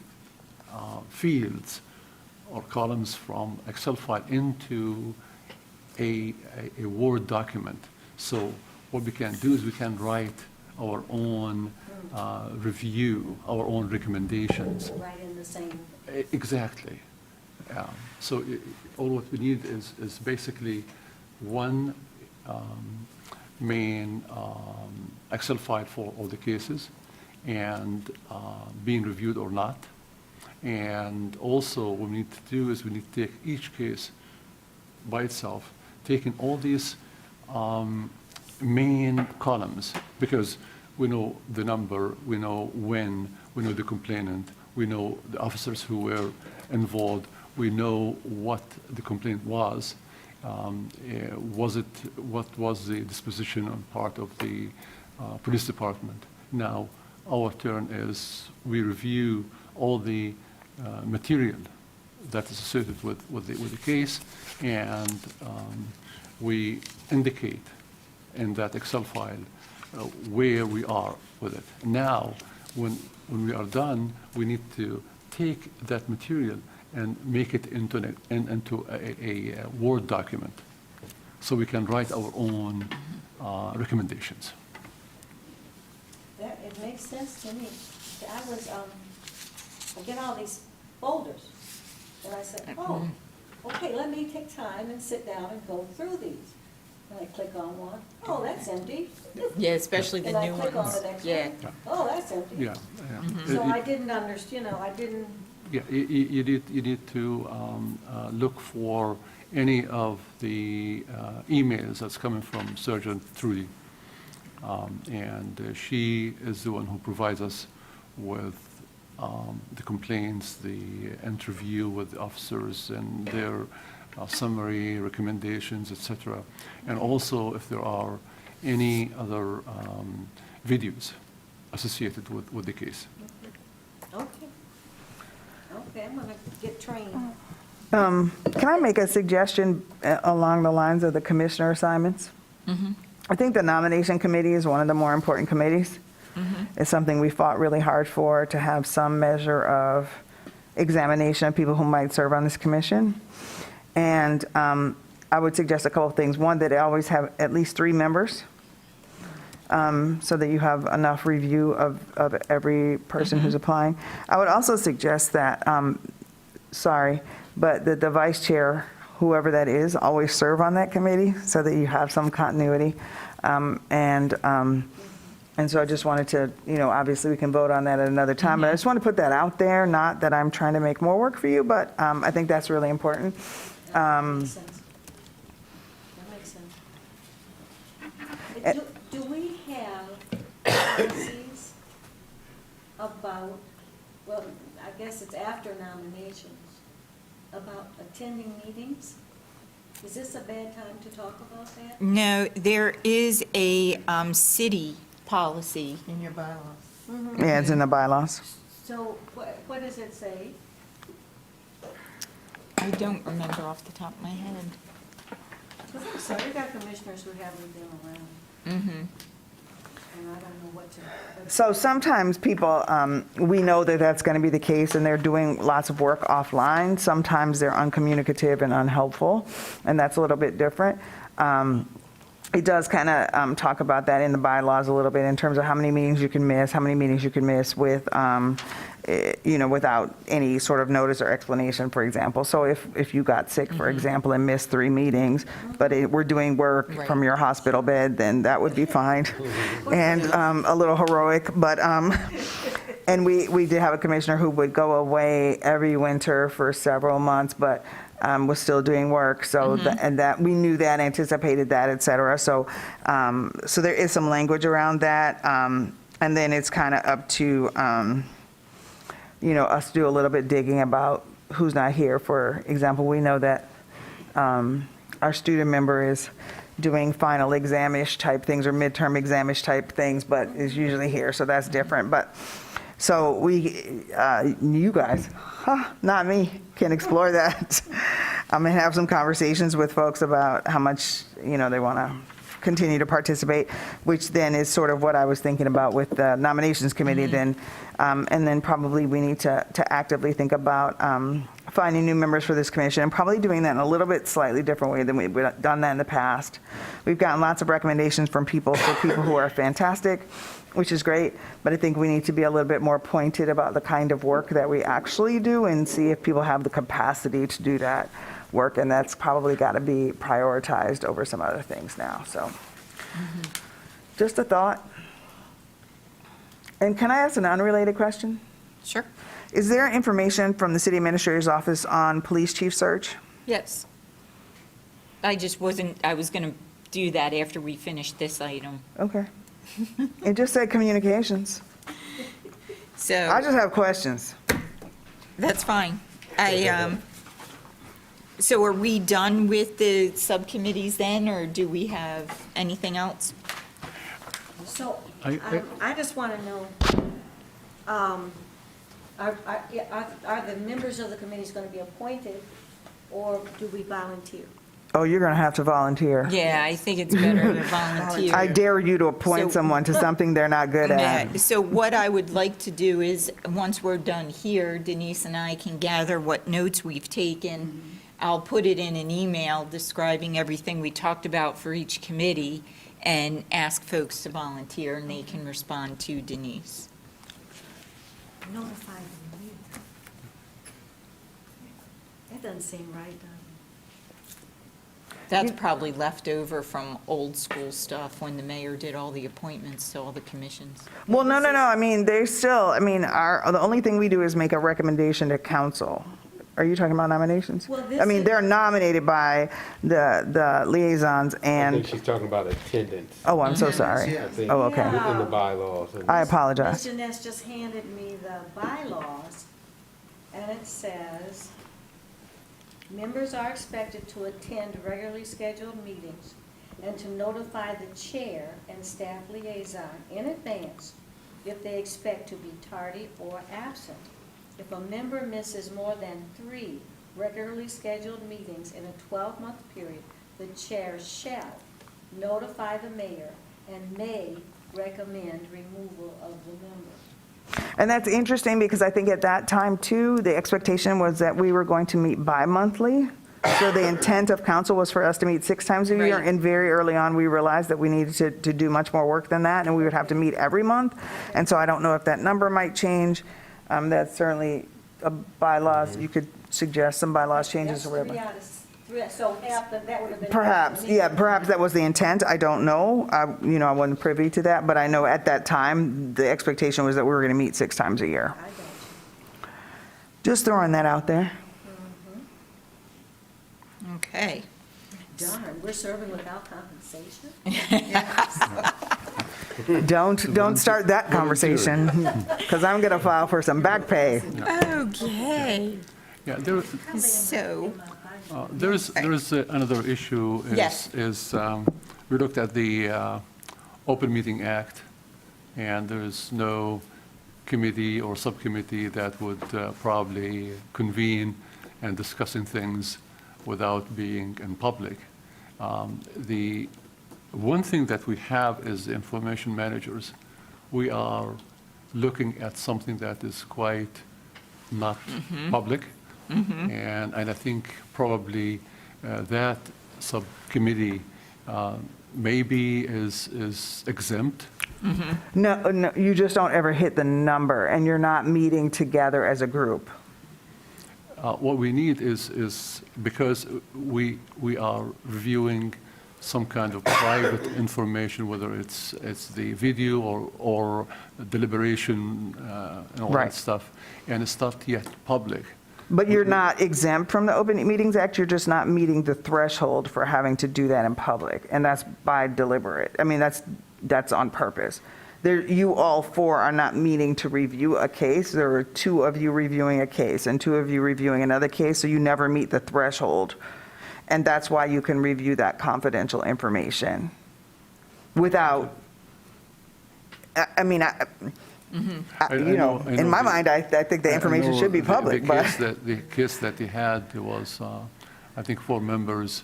S6: fields or columns from Excel file into a Word document. So what we can do is we can write our own review, our own recommendations.
S4: Right in the same.
S6: Exactly. So all what we need is basically one main Excel file for all the cases and being reviewed or not. And also what we need to do is we need to take each case by itself, taking all these main columns, because we know the number, we know when, we know the complainant, We know the officers who were involved. We know what the complaint was. What was the disposition on part of the police department? Now, our turn is we review all the material that is associated with the case, and we indicate in that Excel file where we are with it. Now, when we are done, we need to take that material and make it into a Word document, so we can write our own recommendations.
S4: That, it makes sense to me. I get all these folders, and I said, oh, okay, let me take time and sit down and go through these. And I click on one, oh, that's empty.
S1: Yeah, especially the
S4: And I
S1: new
S4: click on
S1: ones.
S4: the next
S1: Yeah.
S4: one, oh, that's empty.
S6: Yeah.
S4: So I didn't understand, I didn't,
S6: Yeah, you need to look for any of the emails that's coming from Sergeant Trudy. And she is the one who provides us with the complaints, the interview with the officers and their summary recommendations, et cetera. And also if there are any other videos associated with the case.
S4: okay. Okay, I'm gonna get trained.
S5: Can I make a suggestion along the lines of the commissioner assignments? I think the nomination committee is one of the more important committees. It's something we fought really hard for, to have some measure of examination of people who might serve on this commission. And I would suggest a couple of things. One, that they always have at least 3 members, so that you have enough review of every person who's applying. I would also suggest that, but that the vice chair, whoever that is, always serve on that committee, so that you have some continuity. And so I just wanted to, obviously we can vote on that at another time, but I just want to put that out there, not that I'm trying to make more work for you, but I think that's really important.
S4: That makes sense. That makes sense. Do we have policies about, well, I guess it's after nominations, about attending meetings? Is this a bad time to talk about that?
S1: No, there is a city policy.
S2: In your bylaws.
S5: Yeah, it's in the bylaws.
S4: So what does it say?
S1: I don't remember off the top of my head.
S4: Because I'm sorry, we got commissioners who haven't been around,
S1: Mm-hmm.
S4: and I don't know what to.
S5: So sometimes people, we know that that's going to be the case, and they're doing lots of work offline. Sometimes they're uncommunicative and unhelpful, and that's a little bit different. It does kind of talk about that in the bylaws a little bit, in terms of how many meetings you can miss, with, without any sort of notice or explanation, for example. So if you got sick, for example, and missed 3 meetings, but we're doing work
S1: Right.
S5: from your hospital bed, then that would be fine. And a little heroic, but, and we did have a commissioner who would go away every winter for several months, but was still doing work, so that we knew that, anticipated that, et cetera. So there is some language around that, and then it's kind of up to us to do a little bit digging about who's not here. For example, we know that our student member is doing final exam-ish type things or midterm exam-ish type things, but is usually here, so that's different. But so you guys, not me, can explore that. I'm gonna have some conversations with folks about how much, they want to continue to participate, which then is sort of what I was thinking about with the nominations committee then. And then probably we need to actively think about finding new members for this commission, and probably doing that in a little bit slightly different way than we've done that in the past. We've gotten lots of recommendations from people who are fantastic, which is great, but I think we need to be a little bit more pointed about the kind of work that we actually do, and see if people have the capacity to do that work, and that's probably got to be prioritized over some other things now. So just a thought. And can I ask an unrelated question?
S1: Sure.
S5: Is there information from the city administrator's office on police chief search?
S1: Yes. I was going to do that after we finish this item.
S5: Okay. It just said communications.
S1: So.
S5: I just have questions.
S1: That's fine. So are we done with the subcommittees then, or do we have anything else?
S4: So,
S6: I-
S4: I just want to know, are the members of the committees going to be appointed, or do we volunteer?
S5: Oh, you're going to have to volunteer.
S1: Yeah, I think it's better to volunteer.
S5: I dare you to appoint
S1: So-
S5: someone to something they're not good at.
S1: Yeah, so what I would like to do is, once we're done here, Denise and I can gather what notes we've taken. I'll put it in an email describing everything we talked about for each committee and ask folks to volunteer, and they can respond to Denise.
S4: Notify the mayor. That doesn't seem right, does it?
S1: That's probably left over from old school stuff when the mayor did all the appointments to all the commissions.
S5: Well, no, I mean, they still, I mean, the only thing we do is make a recommendation to council. Are you talking about nominations?
S4: Well, this
S5: I mean,
S4: is-
S5: they're nominated by the liaisons
S3: I think
S5: and,
S3: she's talking about attendance.
S5: oh, I'm so sorry.
S3: I think
S5: Oh, okay.
S3: in the bylaws.
S5: I apologize.
S4: Ms. Janess just handed me the bylaws, and it says, members are expected to attend regularly scheduled meetings and to notify the chair and staff liaison in advance if they expect to be tardy or absent. If a member misses more than 3 regularly scheduled meetings in a 12-month period, the chair shall notify the mayor and may recommend removal of the member.
S5: And that's interesting because I think at that time too, the expectation was that we were going to meet bi-monthly. So the intent of council was for us to meet 6 times a year.
S1: Right.
S5: And very early on, we realized that we needed to do much more work than that, and we would have to meet every month. And so I don't know if that number might change. That's certainly bylaws, you could suggest some bylaws changes or
S4: That's
S5: whatever.
S4: 3 out of 3, so half, that would have been.
S5: Perhaps, yeah, perhaps that was the intent, I don't know. I wasn't privy to that, but I know at that time, the expectation was that we were going to meet 6 times a year.
S4: I got you.
S5: Just throwing that out there.
S1: Okay.
S4: Darn, we're serving without compensation?
S5: Don't start that conversation, because I'm going to file for some back pay.
S1: Okay,
S6: Yeah,
S1: so,
S6: there's another issue
S1: Yes.
S6: is we looked at the Open Meeting Act, and there's no committee or subcommittee that would probably convene and discussing things without being in public. The one thing that we have is information managers. We are looking at something that is quite not public. And I think probably that subcommittee maybe is exempt.
S5: No, you just don't ever hit the number, and you're not meeting together as a group.
S6: What we need is because we are reviewing some kind of private information, whether it's the video or deliberation and all
S5: Right.
S6: that stuff, and it's not yet public.
S5: But you're not exempt from the Open Meetings Act, you're just not meeting the threshold for having to do that in public, and that's by deliberate. I mean, that's on purpose. You all 4 are not meeting to review a case. There are 2 of you reviewing a case and 2 of you reviewing another case, so you never meet the threshold. And that's why you can review that confidential information without, I mean,
S6: know
S5: in my
S6: the-
S5: mind, I think the information
S6: I know
S5: should be
S6: the
S5: public, but.
S6: The case that he had, there was, I think, 4 members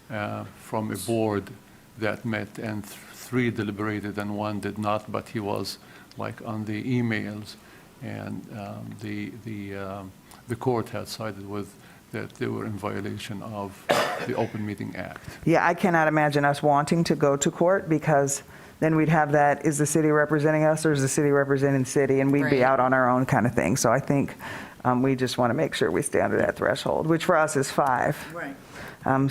S6: from a board that met, and 3 deliberated and 1 did not, but he was like on the emails, and the court had sided with that they were in violation of the Open Meeting Act.
S5: Yeah, I cannot imagine us wanting to go to court, because then we'd have that, is the city representing us or is the city representing the city? And we'd be
S1: Right.
S5: out on our own kind of thing. So I think we just want to make sure we stay under that threshold, which for us is 5.
S2: Right.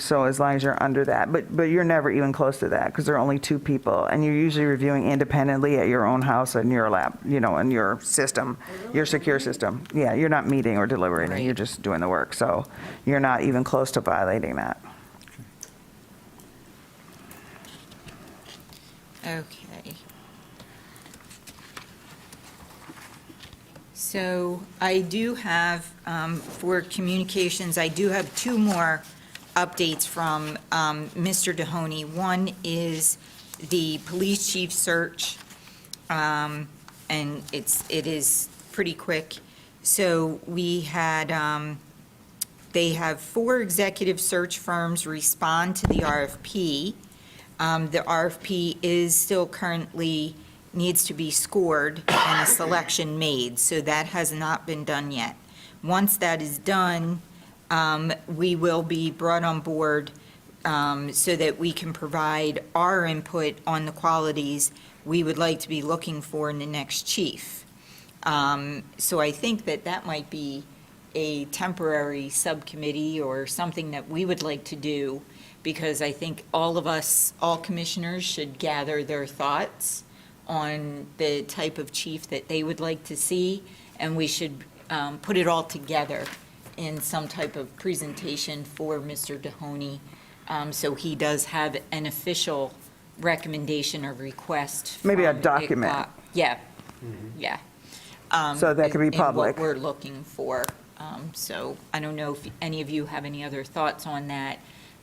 S5: So as long as you're under that, but you're never even close to that, because there are only 2 people, and you're usually reviewing independently at your own house and your lab, in your system, your secure system. Yeah, you're not meeting or deliberating,
S1: Right.
S5: you're just doing the work, so you're not even close to violating that.
S1: okay. So I do have, for communications, I do have two more updates from Mr. Mahoney. One is the police chief search, and it is pretty quick. So we had, they have 4 executive search firms respond to the RFP. The RFP is still currently, needs to be scored and a selection made, so that has not been done yet. Once that is done, we will be brought on board so that we can provide our input on the qualities we would like to be looking for in the next chief. So I think that that might be a temporary subcommittee or something that we would like to do, because I think all of us, all commissioners should gather their thoughts on the type of chief that they would like to see, and we should put it all together in some type of presentation for Mr. Mahoney, so he does have an official recommendation or request.
S7: Maybe a
S1: from
S7: document.
S1: ICPA. Yeah, yeah.
S7: So that could be
S1: in
S7: public.
S1: what we're looking for. So I don't know if any of you have any other thoughts on that,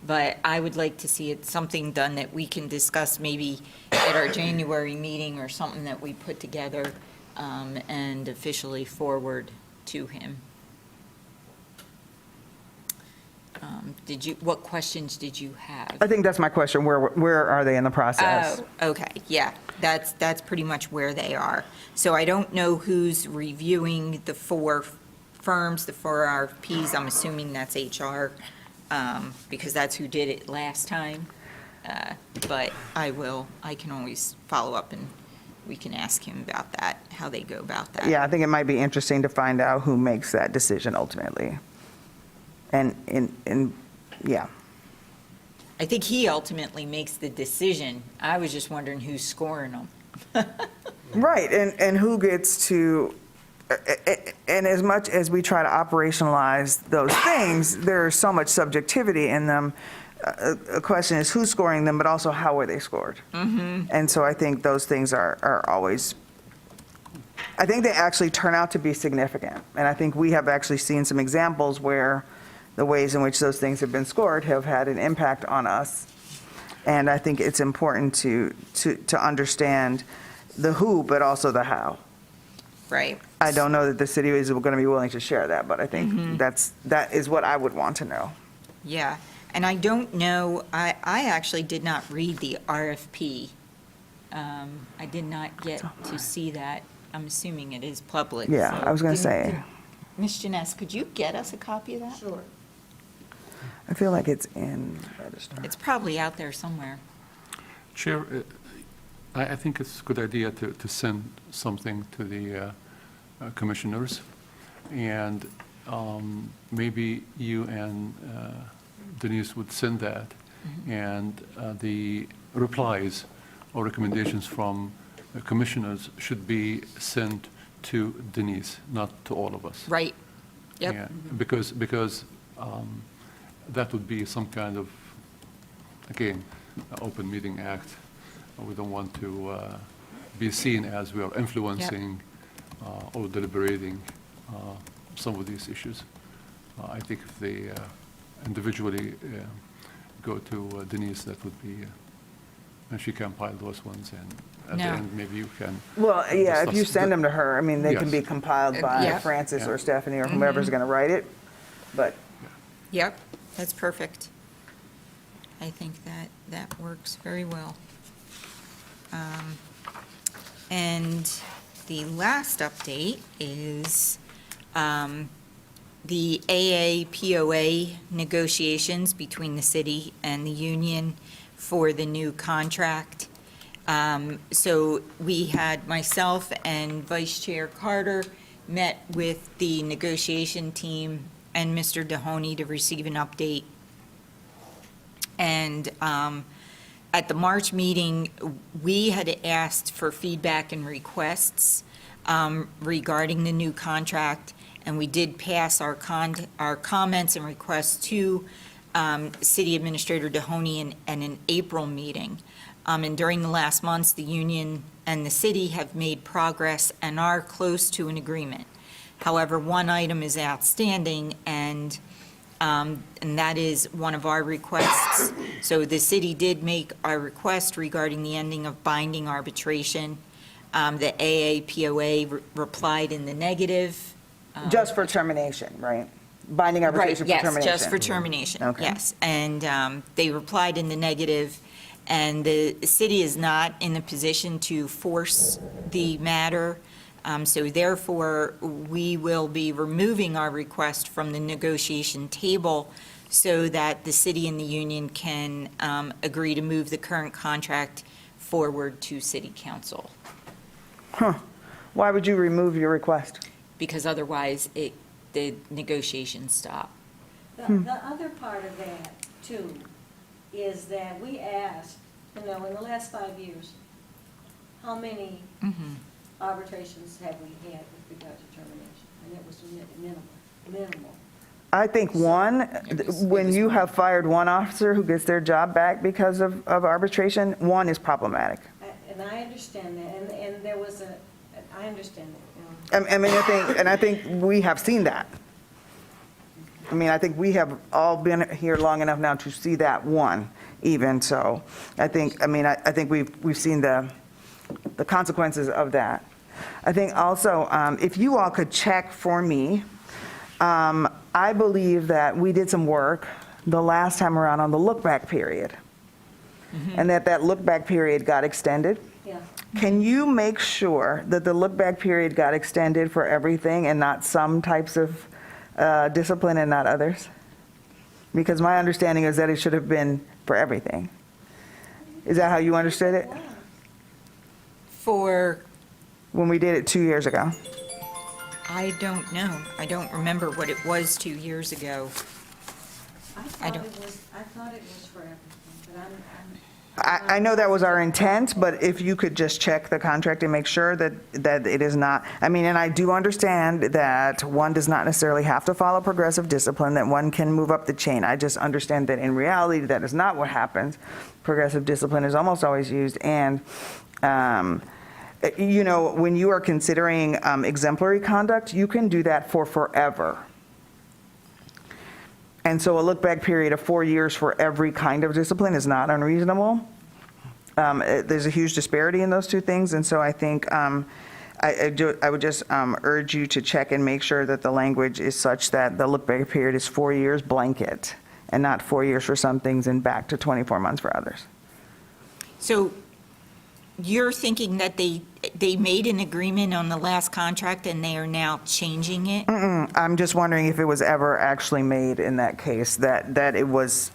S1: but I would like to see it, something done that we can discuss maybe at our January meeting or something that we put together and officially forward to him. What questions did you have?
S7: I think that's my question. Where are they in the process?
S1: Oh, okay, yeah, that's pretty much where they are. So I don't know who's reviewing the 4 firms, the 4 RFPs. I'm assuming that's HR, because that's who did it last time. But I can always follow up and we can ask him about that, how they go about that.
S7: Yeah, I think it might be interesting to find out who makes that decision ultimately. And yeah.
S1: I think he ultimately makes the decision. I was just wondering who's scoring them.
S7: Right, and who gets to, and as much as we try to operationalize those things, there's so much subjectivity in them. A question is who's scoring them, but also how are they scored? And so I think those things are always, I think they actually turn out to be significant. And I think we have actually seen some examples where the ways in which those things have been scored have had an impact on us. And I think it's important to understand the who, but also the how.
S1: Right.
S7: I don't know that the city is going to be willing to share that, but I think that is what I would want to know.
S1: Yeah, and I don't know, I actually did not read the RFP. I did not get to see that. I'm assuming it is public.
S7: Yeah,
S1: so
S7: I was going to
S1: didn't-
S7: say,
S1: Ms. Janess, could you get us a copy of that?
S2: Sure.
S7: I feel like it's in register.
S1: It's probably out there somewhere.
S6: Chair, I think it's a good idea to send something to the commissioners, and maybe you and Denise would send that, and the replies or recommendations from the commissioners should be sent to Denise, not to all of us.
S1: Right. Yep.
S6: Yeah, because that would be some kind of, again, Open Meeting Act. We don't want to be seen as we are influencing or deliberating some of these issues. I think if they individually go to Denise, that would be, and she can compile those ones, and at the
S1: No.
S6: end, maybe you can.
S7: Well, yeah, if you
S6: discuss
S7: send them to her, I mean, they can
S6: Yes.
S7: be compiled by
S1: Yeah.
S7: Francis
S6: Yeah.
S7: or Stephanie or whomever's going to write it, but
S1: Yep, that's perfect. I think that works very well. And the last update is the AAPOA negotiations between the city and the union for the new contract. So we had, myself and Vice Chair Carter met with the negotiation team and Mr. Mahoney to receive an update. And at the March meeting, we had asked for feedback and requests regarding the new contract, and we did pass our comments and requests to City Administrator Mahoney in an April meeting. And during the last months, the union and the city have made progress and are close to an agreement. However, one item is outstanding, and that is one of our requests. So the city did make a request regarding the ending of binding arbitration. The AAPOA replied in the negative.
S7: Just for termination, right? Binding arbitration for
S1: Right,
S7: termination.
S1: yes, just for termination,
S7: Okay.
S1: yes. And they replied in the negative, and the city is not in a position to force the matter. So therefore, we will be removing our request from the negotiation table so that the city and the union can agree to move the current contract forward to city council,
S7: Why would you remove your request?
S1: because otherwise the negotiations stop.
S4: The other part of that, too, is that we asked, in the last 5 years, how many arbitrations have we had with regard to termination? And it was minimal.
S7: I think one, when you have fired one officer who gets their job back because of arbitration, one is problematic.
S4: And I understand that, and there was I understand that.
S7: I think we have seen that. I mean, I think we have all been here long enough now to see that one even, so I think we've seen the consequences of that. I think also, if you all could check for me, I believe that we did some work the last time around on the look-back period, and that look-back period got extended.
S4: Yeah.
S7: Can you make sure that the look-back period got extended for everything and not some types of discipline and not others? Because my understanding is that it should have been for everything. Is that how you understood it?
S1: For,
S7: When we did it 2 years ago?
S1: I don't know. I don't remember what it was 2 years ago.
S4: I
S1: I
S4: thought
S1: don't-
S4: it was for everything, but
S7: I know that was our intent, but if you could just check the contract and make sure that it is not, I mean, and I do understand that one does not necessarily have to follow progressive discipline, that one can move up the chain. I just understand that in reality, that is not what happens. Progressive discipline is almost always used, and, when you are considering exemplary conduct, you can do that for forever. And so a look-back period of 4 years for every kind of discipline is not unreasonable. There's a huge disparity in those two things, and so I think I would just urge you to check and make sure that the language is such that the look-back period is 4 years blanket, and not 4 years for some things and back to 24 months for others.
S1: So you're thinking that they made an agreement on the last contract and they are now changing it?
S7: I'm just wondering if it was ever actually made in that case, that it was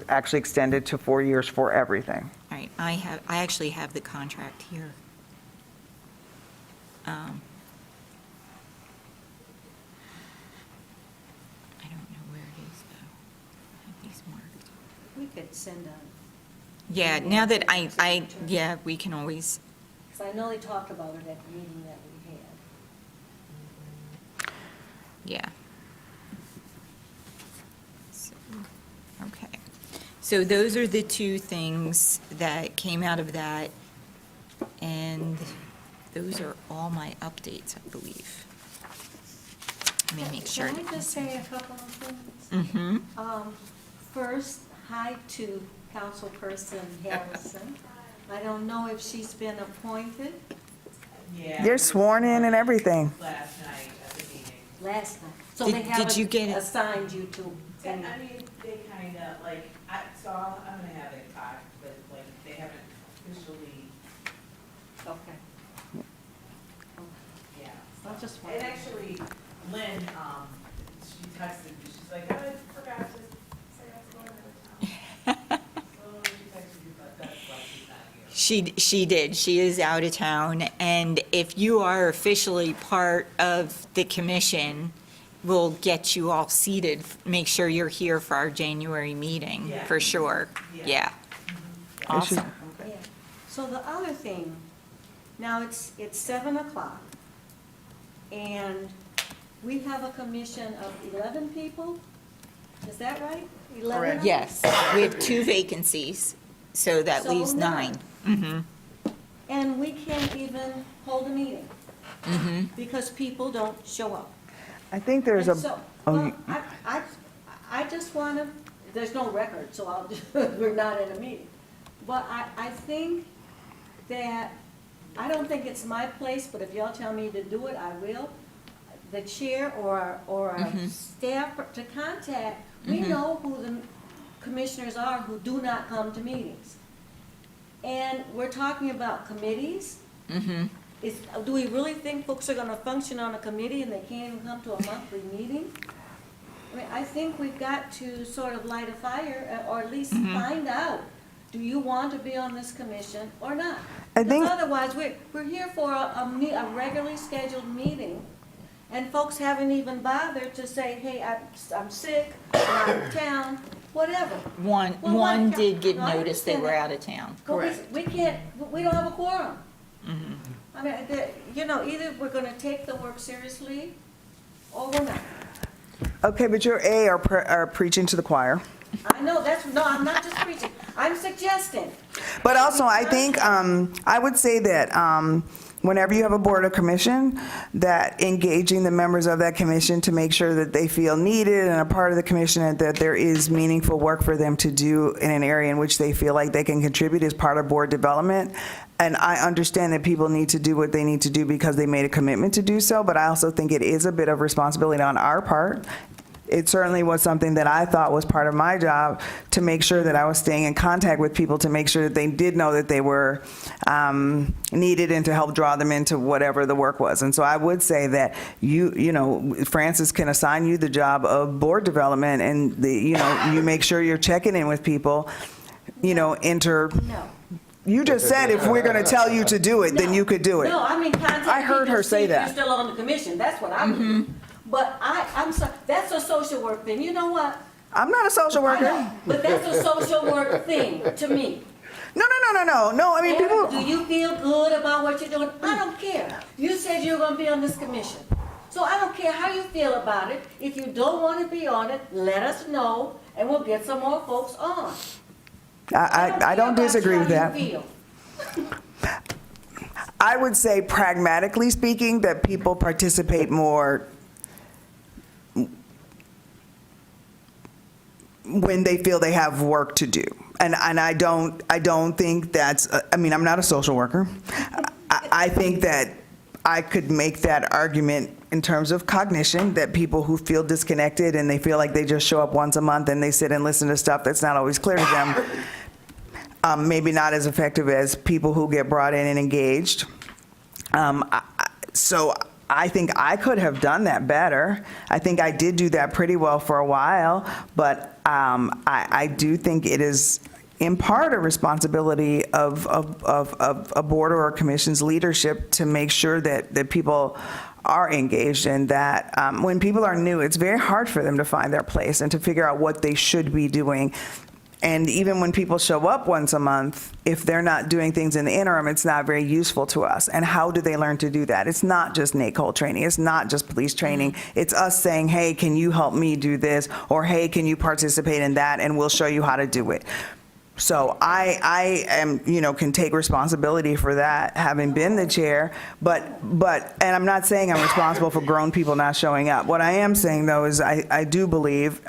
S7: actually extended to 4 years for everything.
S1: All right, I actually have the contract here. I don't know where it is, though. I have these marked.
S4: we could send a,
S1: Yeah, now that yeah, we can always,
S4: because I know they talked about it at the meeting that we had.
S1: yeah. So, okay. So those are the two things that came out of that, and those are all my updates, I believe. Let me make sure.
S4: Can I just say a couple of things?
S1: Mm-hmm.
S4: First, hi to Councilperson Harrison. I don't know if she's been appointed
S8: Yeah.
S7: You're sworn in and everything.
S8: Last night at the meeting.
S4: last night. So
S1: Did-
S4: they
S1: did you get
S4: haven't
S1: it?
S4: assigned you to
S8: And
S4: any.
S8: I mean, they kind of, like, so I'm gonna have it talk, but like, they haven't officially,
S4: Okay.
S8: yeah.
S4: I just
S8: And
S4: wanted.
S8: actually, Lynn, she texted me, she's like, oh, I forgot to say I was going out of town. So she texted you, but that's why she's not here.
S1: She did. She is out of town, and if you are officially part of the commission, we'll get you all seated. Make sure you're here for our January meeting,
S8: Yeah.
S1: for sure.
S8: Yeah.
S1: Yeah. Awesome.
S4: Yeah. So the other thing, now it's 7:00, and we have a commission of 11 people? Is that right? 11?
S1: Yes, we have 2 vacancies, so that
S4: So
S1: leaves 9.
S4: nine.
S1: Mm-hmm.
S4: And we can't even hold a meeting. Because people don't show up.
S7: I think there's a,
S4: And so,
S7: oh,
S4: well,
S7: you-
S4: I just wanna, there's no record, so I'll, we're not in a meeting. But I think that, I don't think it's my place, but if y'all tell me to do it, I will. The chair or a staff to contact, we know who the commissioners are who do not come to meetings. And we're talking about committees. Do we really think folks are gonna function on a committee and they can't even come to a monthly meeting? I mean, I think we've got to sort of light a fire, or at least find out, do you want to be on this commission or not?
S7: I think-
S4: Because otherwise, we're here for a regularly scheduled meeting, and folks haven't even bothered to say, hey, I'm sick, I'm out of town, whatever.
S1: One
S4: Well, why can't-
S1: did give
S4: No, I
S1: notice they
S4: understand
S1: were
S4: that.
S1: out of town.
S4: But
S2: Correct.
S4: we can't, we don't have a quorum. I mean, either we're gonna take the work seriously, or we're not.
S7: okay, but you're are preaching to the choir.
S4: I know, no, I'm not just preaching, I'm suggesting.
S7: But also, I think, I would say that whenever you have a board or commission, that engaging the members of that commission to make sure that they feel needed and a part of the commission, and that there is meaningful work for them to do in an area in which they feel like they can contribute is part of board development. And I understand that people need to do what they need to do because they made a commitment to do so, but I also think it is a bit of responsibility on our part. It certainly was something that I thought was part of my job, to make sure that I was staying in contact with people, to make sure that they did know that they were needed, and to help draw them into whatever the work was. And so I would say that you know, Francis can assign you the job of board development, and you make sure you're checking in with people,
S4: No.
S7: You just said if we're going to tell you to do it, then you could do it.
S4: No, I mean, contact
S7: I heard
S4: people
S7: her
S4: to
S7: say
S4: see if
S7: that.
S4: you're still on the commission, that's what I would do. But I'm sorry, that's a social work thing, you know what?
S7: I'm not a social
S4: I
S7: worker.
S4: know, but that's a social work thing to me.
S7: No. I mean,
S4: Eric, do
S7: people.
S4: you feel good about what you're doing? I don't care. You said you're gonna be on this commission. So I don't care how you feel about it. If you don't wanna be on it, let us know, and we'll get some more folks on.
S7: I don't
S4: care
S7: disagree
S4: about
S7: with
S4: how
S7: that.
S4: you feel.
S7: I would say, pragmatically speaking, that people participate more when they feel they have work to do. And I don't think that's, I mean, I'm not a social worker. I think that I could make that argument in terms of cognition, that people who feel disconnected and they feel like they just show up once a month and they sit and listen to stuff that's not always clear to them, maybe not as effective as people who get brought in and engaged. So I think I could have done that better. I think I did do that pretty well for a while, but I do think it is in part a responsibility of a board or a commission's leadership to make sure that people are engaged, and that when people are new, it's very hard for them to find their place and to figure out what they should be doing. And even when people show up once a month, if they're not doing things in the interim, it's not very useful to us. And how do they learn to do that? It's not just NACOL training. It's not just police training. It's us saying, hey, can you help me do this? Or, hey, can you participate in that? And we'll show you how to do it. So I am, can take responsibility for that, having been the chair, but, and I'm not saying I'm responsible for grown people not showing up. What I am saying, though, is I do believe,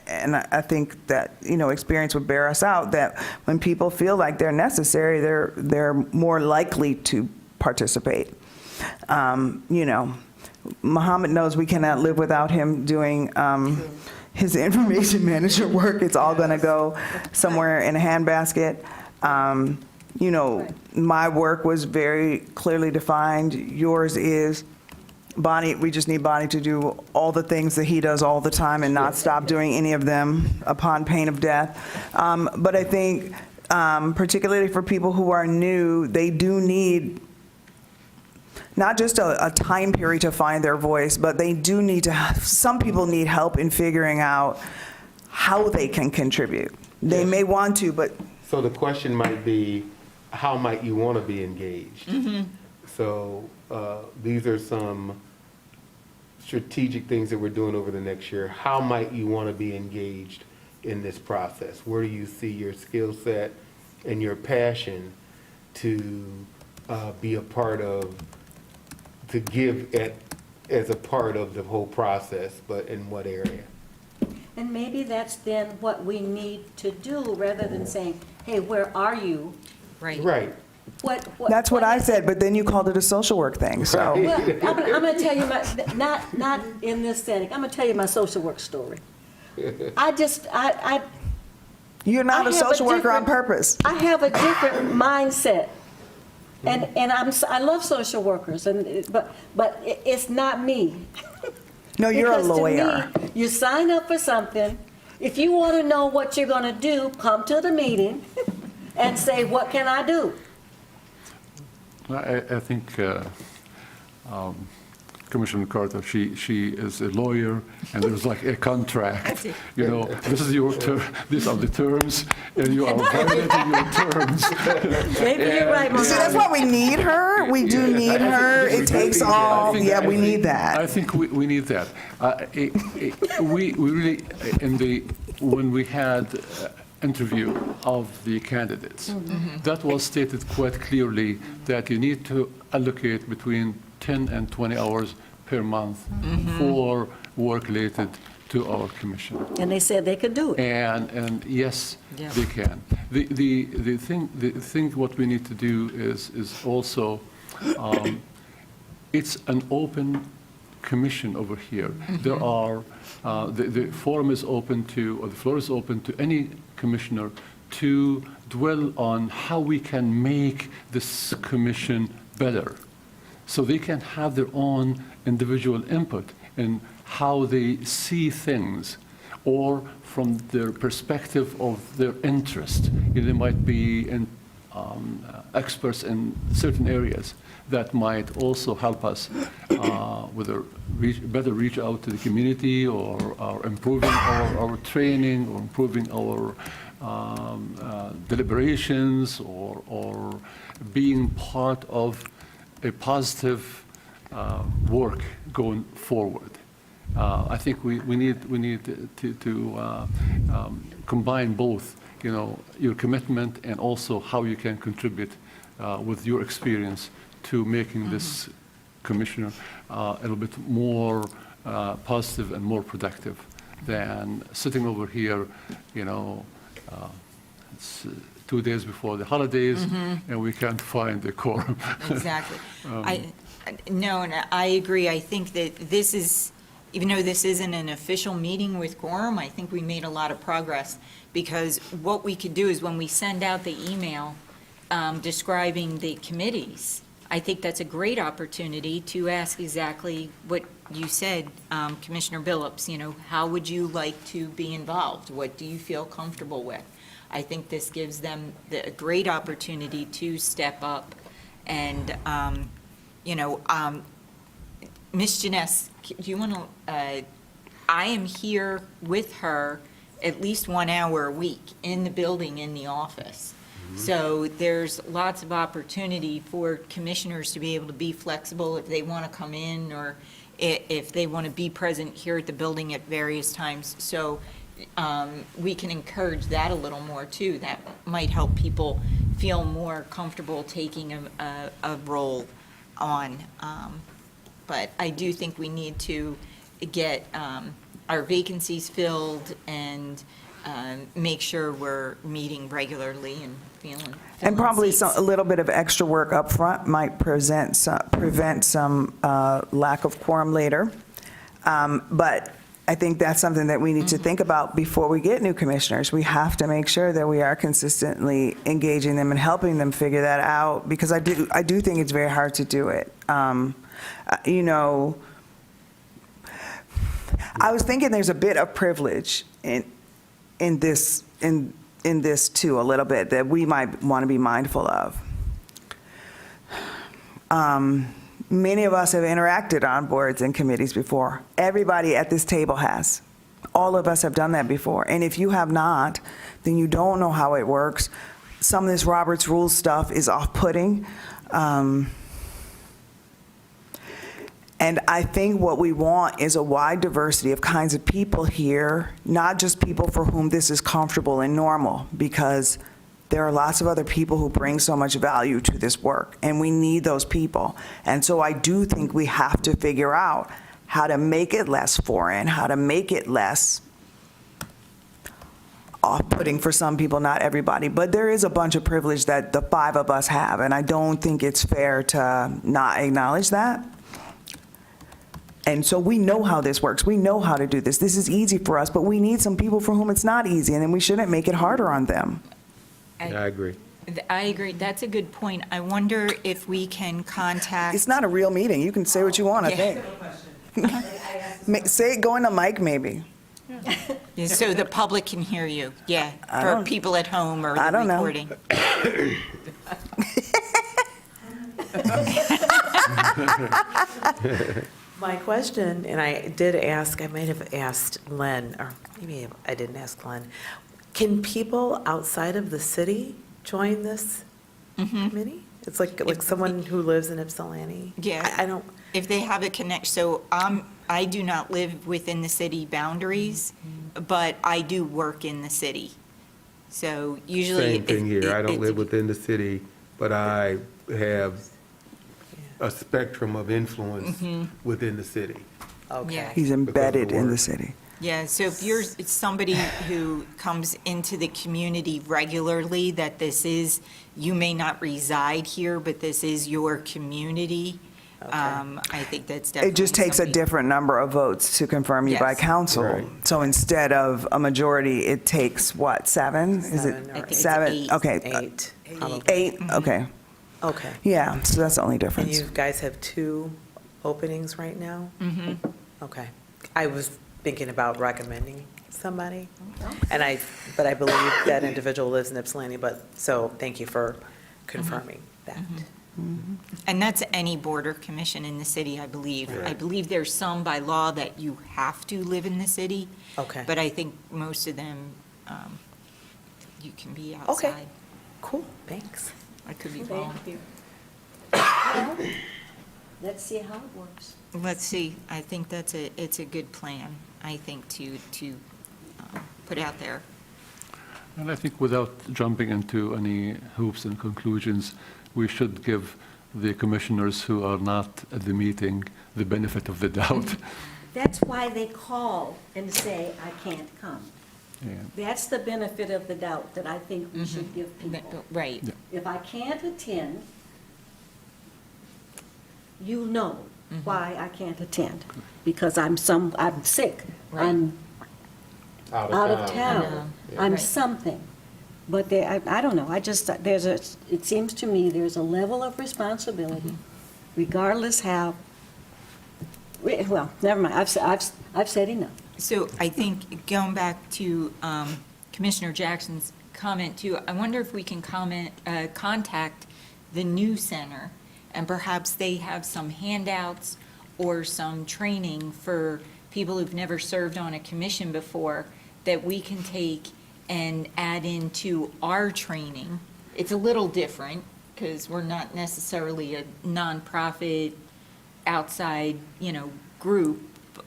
S7: and I think that, experience would bear us out, that when people feel like they're necessary, they're more likely to participate. Muhammad knows we cannot live without him doing, his information manager work. It's all going to go somewhere in a handbasket. My work was very clearly defined. Yours is. Bonnie, we just need Bonnie to do all the things that he does all the time and not stop doing any of them upon pain of death. But I think, particularly for people who are new, they do need not just a time period to find their voice, but they do need to, some people need help in figuring out how they can contribute. They may want to, but.
S3: So the question might be, how might you want to be engaged? So these are some strategic things that we're doing over the next year. How might you want to be engaged in this process? Where do you see your skill set and your passion to be a part of to give as a part of the whole process, but in what area?
S4: And maybe that's then what we need to do, rather than saying, hey, where are you?
S1: Right.
S3: Right.
S7: That's what I
S4: is
S7: said,
S4: it?
S7: but then you called it a social work thing, so.
S3: Right.
S4: Well, I'm gonna tell you not in this setting, I'm gonna tell you my social work story. I
S7: You're not
S4: I
S7: a
S4: have a
S7: social worker on
S4: different-
S7: purpose.
S4: I have a different mindset. And I love social workers, but it's not me.
S7: No, you're a
S4: Because to me,
S7: lawyer.
S4: you sign up for something. If you want to know what you're going to do, come to the meeting and say, what can I do?
S6: I think Commissioner Carter, she is a lawyer, and there's like a contract. You know, this is your these are the terms, and you are violating your terms.
S4: Maybe you're right,
S7: See, that's
S4: Mariana.
S7: why we need her. We do
S6: Yeah,
S7: need
S6: I think
S7: her.
S6: we
S7: It takes
S6: do.
S7: all,
S6: I think-
S7: yeah,
S6: I
S7: we
S6: think-
S7: need that.
S6: I think we need that. We really, when we had interview of the candidates, that was stated quite clearly that you need to allocate between 10 and 20 hours per month for work related to our commission.
S4: And they said they could do it.
S6: And yes,
S1: Yeah.
S6: they can. The thing what we need to do is also, it's an open commission over here. There are, the forum is open to, or the floor is open to any commissioner to dwell on how we can make this commission better. So they can have their own individual input in how they see things, or from their perspective of their interest. You know, they might be experts in certain areas that might also help us whether better reach out to the community, or improving our training, or improving our deliberations, or being part of a positive work going forward. I think we need to combine both, you know, your commitment and also how you can contribute with your experience to making this commissioner a little bit more positive and more productive than sitting over here, you know, it's 2 days before the holidays, and we can't find the quorum.
S1: Exactly. No, and I agree. I think that this is, even though this isn't an official meeting with quorum, I think we made a lot of progress, because what we could do is when we send out the email describing the committees, I think that's a great opportunity to ask exactly what you said, Commissioner Billups, you know, how would you like to be involved? What do you feel comfortable with? I think this gives them a great opportunity to step up and, you know, Ms. Janess, do you want to, I am here with her at least 1 hour a week in the building, in the office. So there's lots of opportunity for commissioners to be able to be flexible if they want to come in, or if they want to be present here at the building at various times. So we can encourage that a little more too. That might help people feel more comfortable taking a role on. But I do think we need to get our vacancies filled and make sure we're meeting regularly and filling
S7: And probably
S1: seats.
S7: a little bit of extra work up front might prevent some lack of quorum later. But I think that's something that we need to think about before we get new commissioners. We have to make sure that we are consistently engaging them and helping them figure that out, because I do think it's very hard to do it. You know, I was thinking there's a bit of privilege in this too, a little bit, that we might want to be mindful of. Many of us have interacted on boards and committees before. Everybody at this table has. All of us have done that before. And if you have not, then you don't know how it works. Some of this Robert's Rules stuff is off-putting. And I think what we want is a wide diversity of kinds of people here, not just people for whom this is comfortable and normal, because there are lots of other people who bring so much value to this work, and we need those people. And so I do think we have to figure out how to make it less foreign, how to make it less off-putting for some people, not everybody. But there is a bunch of privilege that the 5 of us have, and I don't think it's fair to not acknowledge that. And so we know how this works. We know how to do this. This is easy for us, but we need some people for whom it's not easy, and then we shouldn't make it harder on them.
S3: I agree.
S1: I agree. That's a good point. I wonder if we can contact.
S7: It's not a real meeting. You can say what you want, I
S1: Yeah.
S7: think.
S8: I have a question. I asked this
S7: Say it, go in the mic, maybe.
S1: Yeah, so the public can hear you, yeah,
S7: I
S1: for
S7: don't-
S1: people at home or
S7: I
S1: the
S7: don't know.
S1: recording.
S9: My question, and I did ask, I might have asked Len, or maybe I didn't ask Len, can people outside of the city join this committee? It's like someone who lives in Ypsilanti?
S1: Yeah.
S9: I don't,
S1: If they have a connect, so I do not live within the city boundaries, but I do work in the city. So usually.
S3: Same thing here. I don't
S1: it's-
S3: live within the city, but I have a spectrum of influence within the city.
S9: okay.
S7: He's embedded in the city.
S1: Yeah, so if you're somebody who comes into the community regularly, that this is, you may not reside here, but this is your community, I think that's definitely.
S7: It just takes a
S1: something-
S7: different number of votes to confirm you by
S1: Yes.
S7: council.
S3: Right.
S7: So instead of a majority, it takes, what, 7? Is
S9: Seven
S7: it
S9: or
S1: I think it's
S7: 7?
S1: 8.
S7: Okay.
S9: 8.
S7: 8, okay.
S9: Okay.
S7: Yeah, so that's the only
S9: And
S7: difference.
S9: you guys have 2 openings right now? Mm-hmm. Okay. I was thinking about recommending somebody, and but I believe that individual lives in Ypsilanti, so thank you for confirming that.
S1: And that's any border commission in the city, I believe. I
S3: Right.
S1: believe there's some by law that you have to live in the city.
S9: Okay.
S1: But I think most of them, you can be
S9: Okay.
S1: outside.
S9: Cool, thanks.
S1: I could be wrong.
S4: Thank you. Well, let's see how it works.
S1: Let's see, I think it's a good plan, I think, to put out there.
S6: And I think without jumping into any hoops and conclusions, we should give the commissioners who are not at the meeting the benefit of the doubt.
S4: That's why they call and say, I can't come.
S6: Yeah.
S4: That's the benefit of the doubt that I think we should give people.
S1: Right.
S6: Yeah.
S4: If I can't attend, you know why I can't attend. Because I'm sick, I'm out of town, I'm
S1: Right.
S4: something. But I don't know, it seems to me there's a level of responsibility, regardless how, well, never mind, I've said enough.
S1: So I think, going back to Commissioner Jackson's comment too, I wonder if we can contact the new center, and perhaps they have some handouts or some training for people who've never served on a commission before that we can take and add into our training. It's a little different, because we're not necessarily a nonprofit outside, group,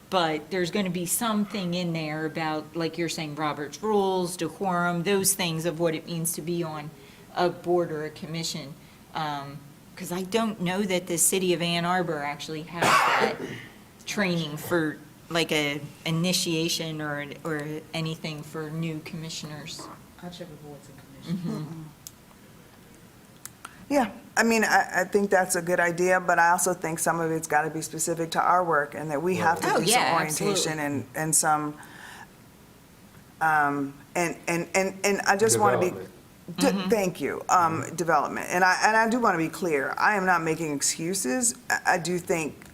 S1: but there's going to be something in there about, like you're saying, Robert's rules, decorum, those things of what it means to be on a board or a commission. Because I don't know that the city of Ann Arbor actually has that training for like a initiation or anything for new commissioners.
S8: I'll check with boards and commissions.
S7: Yeah, I mean, I think that's a good idea, but I also think some of it's got to be specific to our work, and that we have to
S1: Oh,
S7: do some
S1: yeah,
S7: orientation
S1: absolutely.
S7: and some, and I just want to be, thank you, development. And I do want to be clear, I am not making excuses. I do think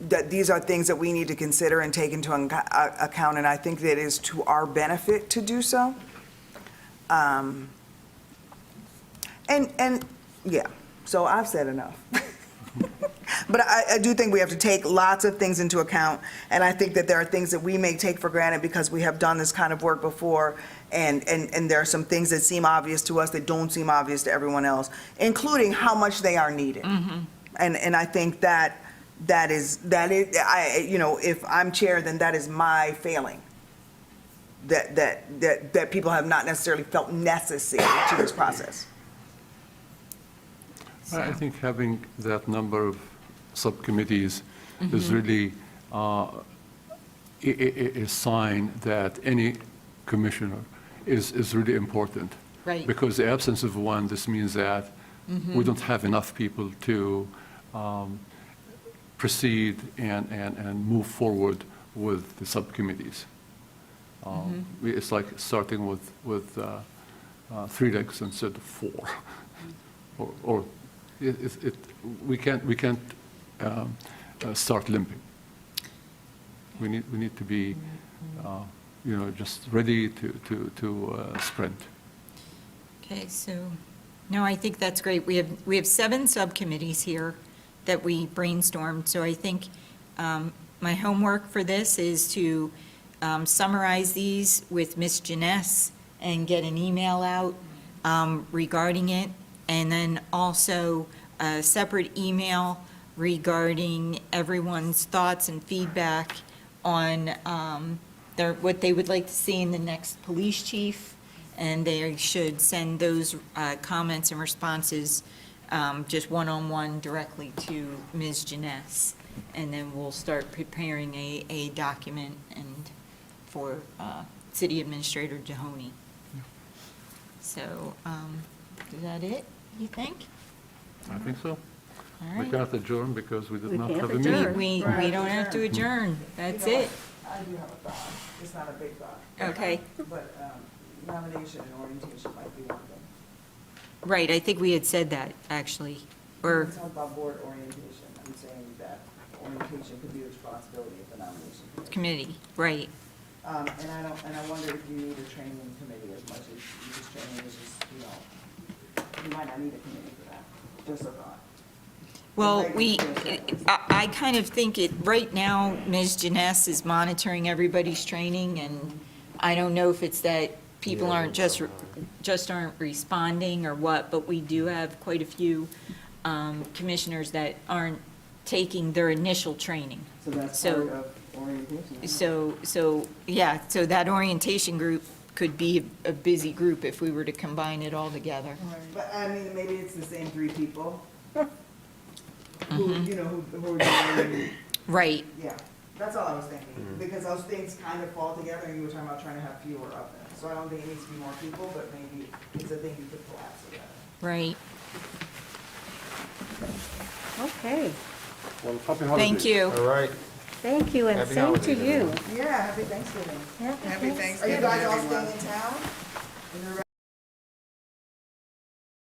S7: that these are things that we need to consider and take into account, and I think that it is to our benefit to do so. And, yeah, so I've said enough. But I do think we have to take lots of things into account, and I think that there are things that we may take for granted because we have done this kind of work before, and there are some things that seem obvious to us that don't seem obvious to everyone else, including how much they are needed. And I think that is, if I'm chair, then that is my failing. that people have not necessarily felt necessary to this process?
S6: I think having that number of subcommittees is really a sign that any commissioner is really important.
S1: Right.
S6: Because the absence of one, this means that we don't have enough people to proceed and move forward with the subcommittees. It's like starting with 3 legs instead of 4. Or we can't start limping. We need to be, just ready to sprint.
S1: Okay, so, no, I think that's great. We have 7 subcommittees here that we brainstormed, so I think my homework for this is to summarize these with Ms. Janess and get an email out regarding it, and then also a separate email regarding everyone's thoughts and feedback on what they would like to see in the next police chief, and they should send those comments and responses just one-on-one directly to Ms. Janess, and then we'll start preparing a document and for City Administrator Jahoney. So, is that it, you think?
S6: I think so.
S1: All
S6: We
S1: right.
S6: can't adjourn because we did
S10: We
S6: not
S10: can't
S6: have a
S10: adjourn.
S6: meeting.
S1: We don't have to adjourn, that's
S5: You know,
S1: it.
S5: I do have a thought. It's not a big thought.
S1: Okay.
S5: But nomination and orientation might be one thing.
S1: Right, I think we had said that, actually, or,
S5: It's not about board orientation. I'm saying that orientation could be the responsibility of the nomination committee.
S1: committee, right.
S5: And I wonder if you need a training committee as much as you just training is just, you might not need a committee for that. Just a thought.
S1: Well,
S5: Right.
S1: I kind of think it, right now, Ms. Janess is monitoring everybody's training, and I don't know if it's that people aren't just aren't responding or what, but we do have quite a few commissioners that aren't taking their initial training.
S5: So that's
S1: So-
S5: part of orientation.
S1: So that orientation group could be a busy group if we were to combine it all together.
S5: But I mean, maybe it's the same 3 people
S1: Mm-hmm.
S5: who are doing,
S1: Right,
S5: yeah. That's all I was thinking, because those things kind of fall together, and you were talking about trying to have fewer of them. So I don't think it needs to be more people, but maybe it's a thing you could collapse together.
S1: right.
S10: Okay,
S3: Well, happy holidays.
S1: Thank you.
S3: All right.
S10: thank you, and
S3: Happy
S10: same to
S3: holidays,
S10: you.
S3: everyone.
S5: Yeah, happy Thanksgiving.
S10: Happy
S2: Happy
S5: Are
S2: Thanksgiving,
S5: you guys all
S2: everyone.
S5: staying in town?